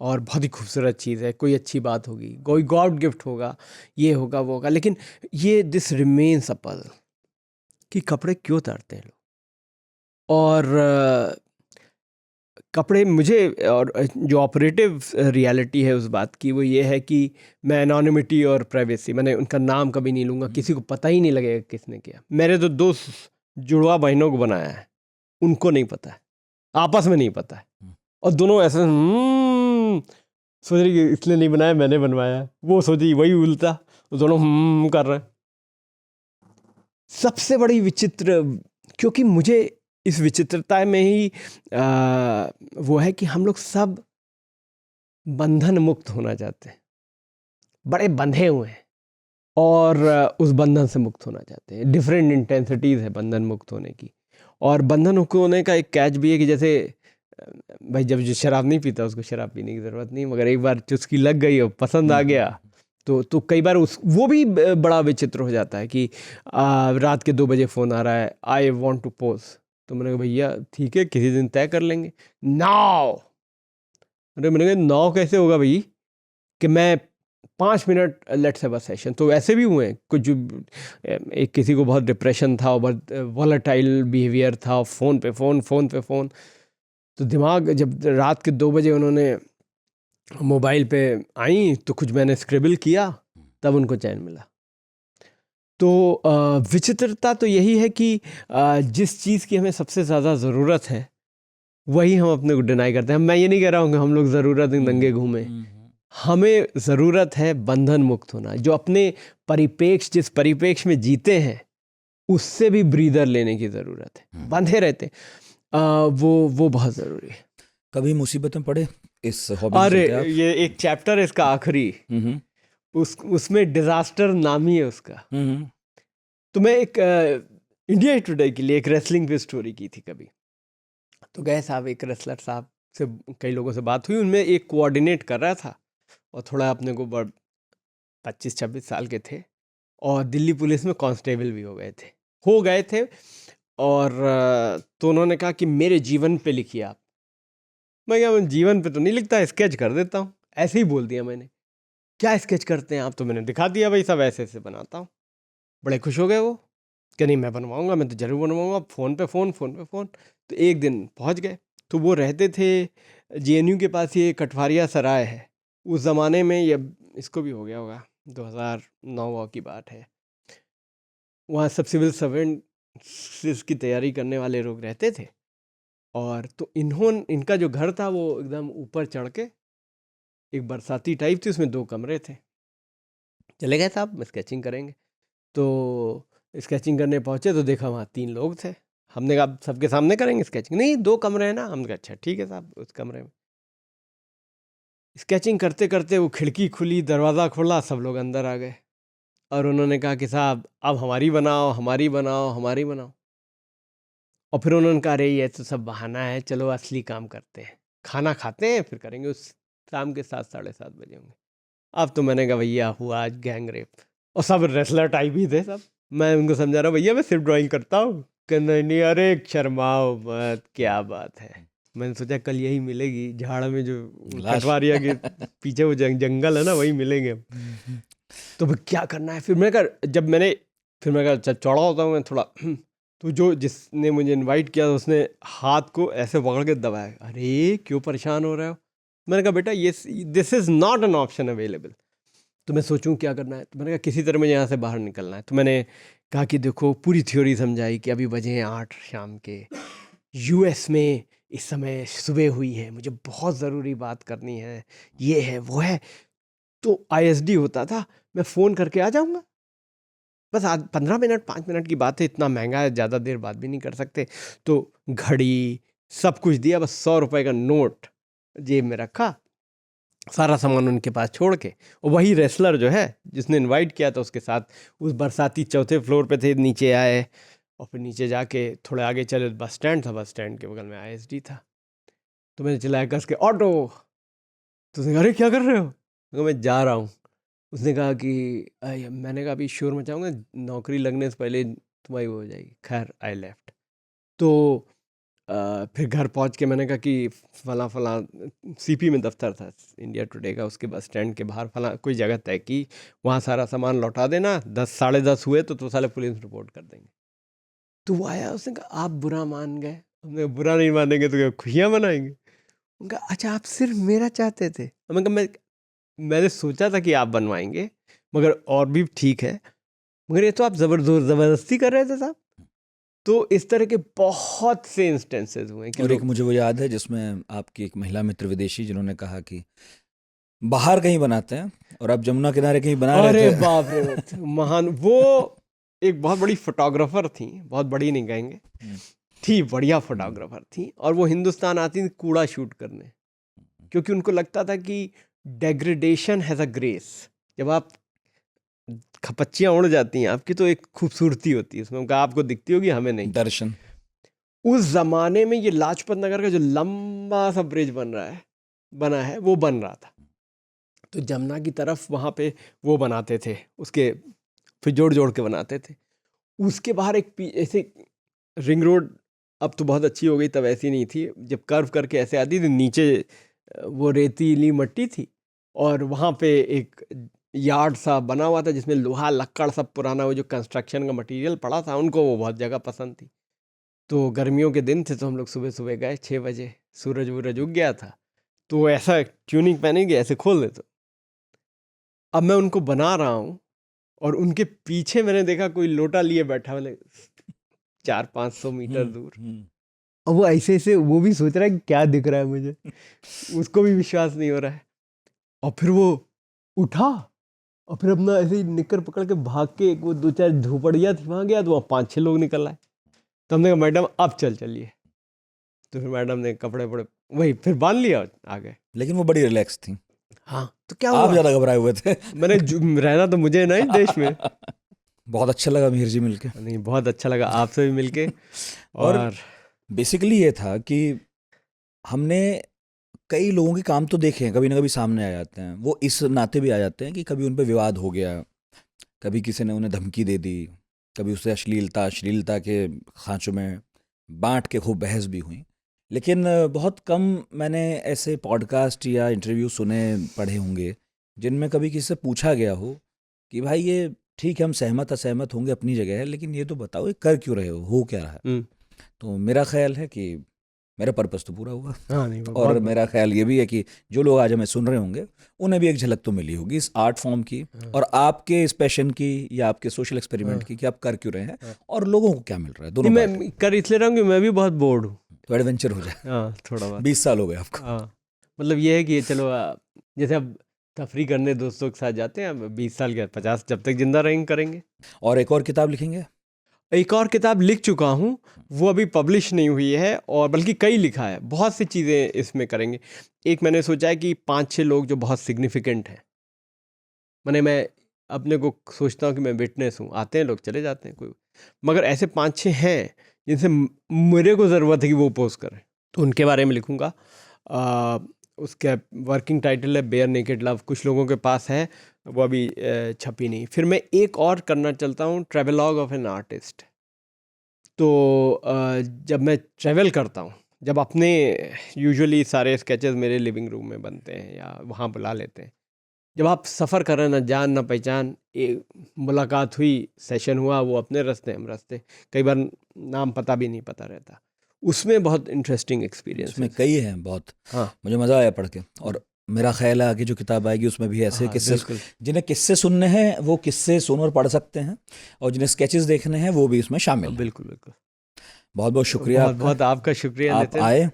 और बहुत ही खूबसूरत चीज़ है, कोई अच्छी बात होगी, कोई गॉड गिफ्ट होगा, ये होगा वो होगा, लेकिन ये दिस रिमेन्स अ पजल कि कपड़े क्यों उतारते हैं लोग। और कपड़े मुझे, और जो ऑपरेटिव रियलिटी है उस बात की, वो ये है कि मैं एनोनिमिटी और प्राइवेसी, मैंने उनका नाम कभी नहीं लूँगा, किसी को पता ही नहीं लगेगा किसने किया। मेरे तो 2 जुड़वा बहनों को बनाया है, उनको नहीं पता है, आपस में नहीं पता है, और दोनों ऐसे सोच रही कि इसलिए नहीं बनाया, मैंने बनवाया, वो सोची वही उल्टा, वो दोनों कर रहे हैं। सबसे बड़ी विचित्र, क्योंकि मुझे इस विचित्रता में ही वो है कि हम लोग सब बंधन मुक्त होना चाहते हैं, बड़े बंधे हुए हैं, और उस बंधन से मुक्त होना चाहते हैं। डिफरेंट इंटेंसिटीज़ है बंधन मुक्त होने की, और बंधन मुक्त होने का एक कैच भी है कि जैसे भाई जब जो शराब नहीं पीता उसको शराब पीने की ज़रूरत नहीं, मगर एक बार चुस्की लग गई और पसंद आ गया तो कई बार वो भी बड़ा विचित्र हो जाता है कि रात के 2 बजे फ़ोन आ रहा है, आई वॉन्ट टू पोज। तो मैंने कहा भैया ठीक है, किसी दिन तय कर लेंगे। नाउ, अरे मैंने कहा नाउ कैसे होगा भाई, कि मैं 5 minute let's have a session. तो ऐसे भी हुए कुछ, एक किसी को बहुत डिप्रेशन था और बहुत वॉलेटाइल बिहेवियर था, फ़ोन पे फ़ोन, तो दिमाग, जब रात के 2 बजे उन्होंने मोबाइल पे आई तो कुछ मैंने स्क्रिबल किया, तब उनको चैन मिला। तो विचित्रता तो यही है कि जिस चीज़ की हमें सबसे ज़्यादा ज़रूरत है वही हम अपने को डिनाई करते हैं। मैं ये नहीं कह रहा हूँ कि हम लोग ज़रूरत नंगे घूमें, हमें ज़रूरत है बंधन मुक्त होना, जो अपने परिपेक्ष, जिस परिपेक्ष में जीते हैं उससे भी ब्रीदर लेने की ज़रूरत है। बंधे रहते वो बहुत ज़रूरी है। कभी मुसीबत में पड़े इस हॉबी अरे से? ये एक चैप्टर है इसका आखिरी, उसमें डिजास्टर नाम ही है उसका। तो मैं एक इंडिया टुडे के लिए एक रेसलिंग पे स्टोरी की थी कभी। तो गए साहब, एक रेसलर साहब से कई लोगों से बात हुई, उनमें एक कोऑर्डिनेट कर रहा था और थोड़ा अपने को 25-26 साल के थे, और दिल्ली पुलिस में कांस्टेबल भी हो गए थे। और तो उन्होंने कहा कि मेरे जीवन पे लिखिए आप। मैं क्या, मैं जीवन पे तो नहीं लिखता, स्केच कर देता हूँ, ऐसे ही बोल दिया मैंने। क्या स्केच करते हैं आप? तो मैंने दिखा दिया, भाई सब ऐसे ऐसे बनाता हूँ। बड़े खुश हो गए वो कि नहीं मैं बनवाऊँगा, मैं तो ज़रूर बनवाऊँगा। फ़ोन पे फ़ोन। तो एक दिन पहुँच गए, तो वो रहते थे JNU के पास, ये कटवारिया सराय है। उस ज़माने में, ये इसको भी हो गया होगा, 2009 की बात है। वहाँ सब सिविल सर्वेंट की तैयारी करने वाले लोग रहते थे। और तो इनका जो घर था वो एकदम ऊपर चढ़ के, एक बरसाती टाइप थी, उसमें 2 कमरे थे। चले गए साहब स्केचिंग करेंगे, तो स्केचिंग करने पहुँचे तो देखा वहाँ 3 लोग थे। हमने कहा सबके सामने करेंगे स्केचिंग? नहीं, 2 कमरे हैं ना। हमने कहा अच्छा ठीक है साहब, उस कमरे में स्केचिंग करते करते वो खिड़की खुली, दरवाज़ा खुला, सब लोग अंदर आ गए और उन्होंने कहा कि साहब अब हमारी बनाओ। और फिर उन्होंने कहा अरे ये तो सब बहाना है, चलो असली काम करते हैं, खाना खाते हैं फिर करेंगे। उस शाम के 7 साढ़े 7 बजे होंगे। अब तो मैंने कहा भैया हुआ आज गैंग रेप, और सब रेसलर टाइप ही थे सब। मैं उनको समझा रहा भैया मैं सिर्फ ड्राइंग करता हूँ, कहना नहीं अरे शर्माओ मत, क्या बात है। मैंने सोचा कल यही मिलेगी झाड़ में, जो लाश। कटवारिया के पीछे वो जंगल है ना, वही मिलेंगे हम। तो फिर क्या करना है, फिर मैं कहा जब मैंने फिर मैं कहा चौड़ा होता हूँ मैं थोड़ा तो जो जिसने मुझे इनवाइट किया उसने हाथ को ऐसे पकड़ के दबाया, अरे क्यों परेशान हो रहे हो। मैंने कहा बेटा ये this is not an option available. तो मैं सोचूं क्या करना है, तो मैंने कहा किसी तरह मुझे यहाँ से बाहर निकलना है। तो मैंने कहा कि देखो पूरी थ्योरी समझाई कि अभी बजे हैं 8 शाम के, यूएस में इस समय सुबह हुई है, मुझे बहुत ज़रूरी बात करनी है, ये है वो है। तो आईएसडी होता था, मैं फ़ोन करके आ जाऊँगा, बस आज 15 मिनट 5 मिनट की बात है, इतना महंगा है, ज़्यादा देर बात भी नहीं कर सकते। तो घड़ी सब कुछ दिया, बस 100 रुपये का नोट जेब में रखा, सारा सामान उनके पास छोड़ के, और वही रेसलर जो है जिसने इनवाइट किया था उसके साथ उस बरसाती 4थे फ्लोर पे थे, नीचे आए और फिर नीचे जाके थोड़े आगे चले, बस स्टैंड था, बस स्टैंड के बगल में आईएसडी था। तो मैंने चिल्लाया कस के ऑटो। तो उसने कहा अरे क्या कर रहे हो, मैं कहा, मैं जा रहा हूँ। उसने कहा कि मैंने कहा अभी शोर मचाऊंगा, नौकरी लगने से पहले तुम्हारी वो हो जाएगी। खैर आई लेफ्ट। तो फिर घर पहुंच के मैंने कहा कि फला फला सीपी में दफ्तर था इंडिया टुडे का, उसके बस स्टैंड के बाहर फला कोई जगह तय की, वहाँ सारा सामान लौटा देना, 10 साढ़े 10 हुए तो साले पुलिस रिपोर्ट कर देंगे। तो वो आया, उसने कहा आप बुरा मान गए। हमने कहा बुरा नहीं मानेंगे तो क्या खुशियाँ मनाएंगे। उनका अच्छा आप सिर्फ मेरा चाहते थे। मैंने कहा मैंने सोचा था कि आप बनवाएंगे, मगर और भी ठीक है, मगर ये तो आप ज़बरदस्ती कर रहे थे साहब। तो इस तरह के बहुत से इंस्टेंसेस हुए हैं कि और एक मुझे वो याद है जिसमें आपकी एक महिला मित्र विदेशी जिन्होंने कहा कि बाहर कहीं बनाते हैं और आप जमुना किनारे कहीं बना रहे अरे थे। बाप रे महान, वो एक बहुत बड़ी फोटोग्राफर थी, बहुत बड़ी नहीं कहेंगे, थी बढ़िया फोटोग्राफर थी, और वो हिंदुस्तान आती थी कूड़ा शूट करने, क्योंकि उनको लगता था कि डेग्रेडेशन हैज़ अ ग्रेस। जब आप खपच्चियाँ उड़ जाती हैं आपकी तो एक खूबसूरती होती है उसमें, उनका आपको दिखती होगी, हमें नहीं। दर्शन। उस ज़माने में ये लाजपत नगर का जो लंबा सा ब्रिज बना है वो बन रहा था। तो जमुना की तरफ वहाँ पे वो बनाते थे, उसके फिर जोड़ जोड़ के बनाते थे। उसके बाहर एक ऐसे रिंग रोड, अब तो बहुत अच्छी हो गई, तब ऐसी नहीं थी, जब कर्व करके ऐसे आती थी, नीचे वो रेतीली मट्टी थी, और वहाँ पे एक यार्ड सा बना हुआ था जिसमें लोहा लक्कड़ सब पुराना वो जो कंस्ट्रक्शन का मटेरियल पड़ा था, उनको वो बहुत जगह पसंद थी। तो गर्मियों के दिन थे तो हम लोग सुबह सुबह गए 6 बजे, सूरज वूरज उग गया था, तो ऐसा ट्यूनिंग पहनेंगे ऐसे खोल दे। तो अब मैं उनको बना रहा हूँ और उनके पीछे मैंने देखा कोई लोटा लिए बैठा, मैंने 400-500 मीटर दूर, और वो ऐसे ऐसे वो भी सोच रहा है कि क्या दिख रहा है मुझे, उसको भी विश्वास नहीं हो रहा है। और फिर वो उठा और फिर अपना ऐसे ही निकर पकड़ के भाग के वो 2-4 झोपड़ियाँ थी वहाँ गया, तो वहाँ 5-6 लोग निकल आए। तो हमने कहा मैडम अब चलिए। तो फिर मैडम ने कपड़े पड़े वही फिर बांध लिया, आ गए। लेकिन वो बड़ी रिलैक्स थी। हाँ तो क्या आप हुआ, ज़्यादा घबराए हुए थे। मैंने रहना तो मुझे नहीं देश में। बहुत अच्छा लगा मिहिर जी मिलके। नहीं बहुत अच्छा लगा आपसे भी मिलके। और और बेसिकली ये था कि हमने कई लोगों के काम तो देखे हैं, कभी ना कभी सामने आ जाते हैं, वो इस नाते भी आ जाते हैं कि कभी उन पे विवाद हो गया, कभी किसी ने उन्हें धमकी दे दी, कभी उससे अश्लीलता के खांचों में बांट के खूब बहस भी हुई। लेकिन बहुत कम मैंने ऐसे पॉडकास्ट या इंटरव्यू सुने पढ़े होंगे जिनमें कभी किसी से पूछा गया हो कि भाई ये ठीक है हम सहमत असहमत होंगे अपनी जगह है, लेकिन ये तो बताओ ये कर क्यों रहे हो क्या रहा है। तो मेरा ख्याल है कि मेरा पर्पस तो पूरा हुआ। हाँ नहीं और मेरा ख्याल ये भी है कि जो लोग आज हमें सुन रहे होंगे उन्हें भी एक झलक तो मिली होगी इस आर्ट फॉर्म की, और आपके इस पैशन की या आपके सोशल एक्सपेरिमेंट की कि आप कर क्यों रहे हैं और लोगों को क्या मिल रहा है। दोनों मैं कर इसलिए रहा हूँ कि मैं भी बहुत बोर्ड हूँ, तो एडवेंचर हो जाए। हाँ थोड़ा बहुत 20 साल हो गए आपको। हाँ मतलब ये है कि चलो जैसे अब तफरी करने दोस्तों के साथ जाते हैं, 20 साल के 50 जब तक जिंदा रहेंगे करेंगे। और एक और किताब लिखेंगे? एक और किताब लिख चुका हूँ, वो अभी पब्लिश नहीं हुई है, और बल्कि कई लिखा है, बहुत सी चीज़ें इसमें करेंगे। एक मैंने सोचा है कि 5-6 लोग जो बहुत सिग्निफिकेंट हैं, मैंने मैं अपने को सोचता हूँ कि मैं विटनेस हूँ, आते हैं लोग चले जाते हैं कोई, मगर ऐसे 5-6 हैं जिनसे मेरे को ज़रूरत है कि वो पोस्ट करें, तो उनके बारे में लिखूँगा। उसका वर्किंग टाइटल है बेयर नेकेड लव। कुछ लोगों के पास है, वो अभी छपी नहीं। फिर मैं एक और करना चलता हूँ, ट्रेवलॉग ऑफ एन आर्टिस्ट। तो जब मैं ट्रैवल करता हूँ, जब अपने यूजुअली सारे स्केचेस मेरे लिविंग रूम में बनते हैं या वहाँ बुला लेते हैं। जब आप सफ़र कर रहे हैं, ना जान ना पहचान, एक मुलाकात हुई, सेशन हुआ, वो अपने रास्ते हम रास्ते, कई बार नाम पता भी नहीं पता रहता। उसमें बहुत इंटरेस्टिंग एक्सपीरियंस उसमें कई हैं बहुत। हाँ मुझे मज़ा आया पढ़ के, और मेरा ख्याल है आगे जो किताब आएगी उसमें भी ऐसे हाँ, किस्से, बिल्कुल जिन्हें किस्से सुनने हैं वो किस्से सुन और पढ़ सकते हैं, और जिन्हें स्केचेस देखने हैं वो भी इसमें शामिल हैं। बिल्कुल बिल्कुल। बहुत बहुत शुक्रिया बहुत आपका, बहुत आपका शुक्रिया आप नितिन। आए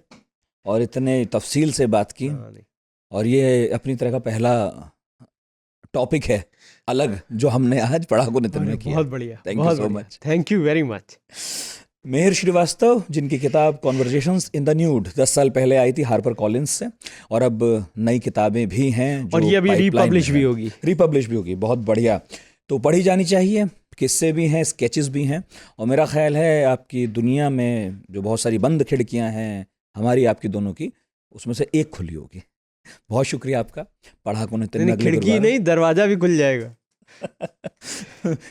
और इतने तफसील से बात की। हाँ, नहीं, और ये अपनी तरह का पहला टॉपिक है अलग जो हमने आज पढ़ाकू नितिन अरे में किया। बहुत बढ़िया, थैंक यू बहुत सो बढ़िया, much. Thank you very much. Mihir Srivastava, जिनकी किताब कॉन्वर्जेशंस इन द न्यूड 10 साल पहले आई थी हार्पर कॉलिंस से, और अब नई किताबें भी हैं जो और ये अभी pipeline में रीपब्लिश भी है। होगी। रिपब्लिश भी होगी, बहुत बढ़िया। तो पढ़ी जानी चाहिए, किस्से भी हैं, स्केचेस भी हैं, और मेरा ख्याल है आपकी दुनिया में जो बहुत सारी बंद खिड़कियां हैं हमारी आपकी दोनों की, उसमें से एक खुली होगी। बहुत शुक्रिया आपका। पढ़ाकू नितिन में नहीं, अगले खिड़की गुरुवार नहीं, दरवाजा भी खुल जाएगा।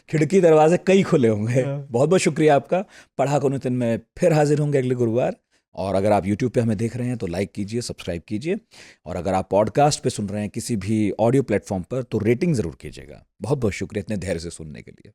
खिड़की दरवाजे कई खुले होंगे। हाँ। बहुत बहुत शुक्रिया आपका। पढ़ाकू नितिन में फिर हाजिर होंगे अगले गुरुवार। और अगर आप YouTube पे हमें देख रहे हैं तो लाइक कीजिए, सब्सक्राइब कीजिए, और अगर आप पॉडकास्ट पे सुन रहे हैं किसी भी ऑडियो प्लेटफॉर्म पर तो रेटिंग ज़रूर कीजिएगा। बहुत बहुत शुक्रिया इतने धैर्य से सुनने के लिए।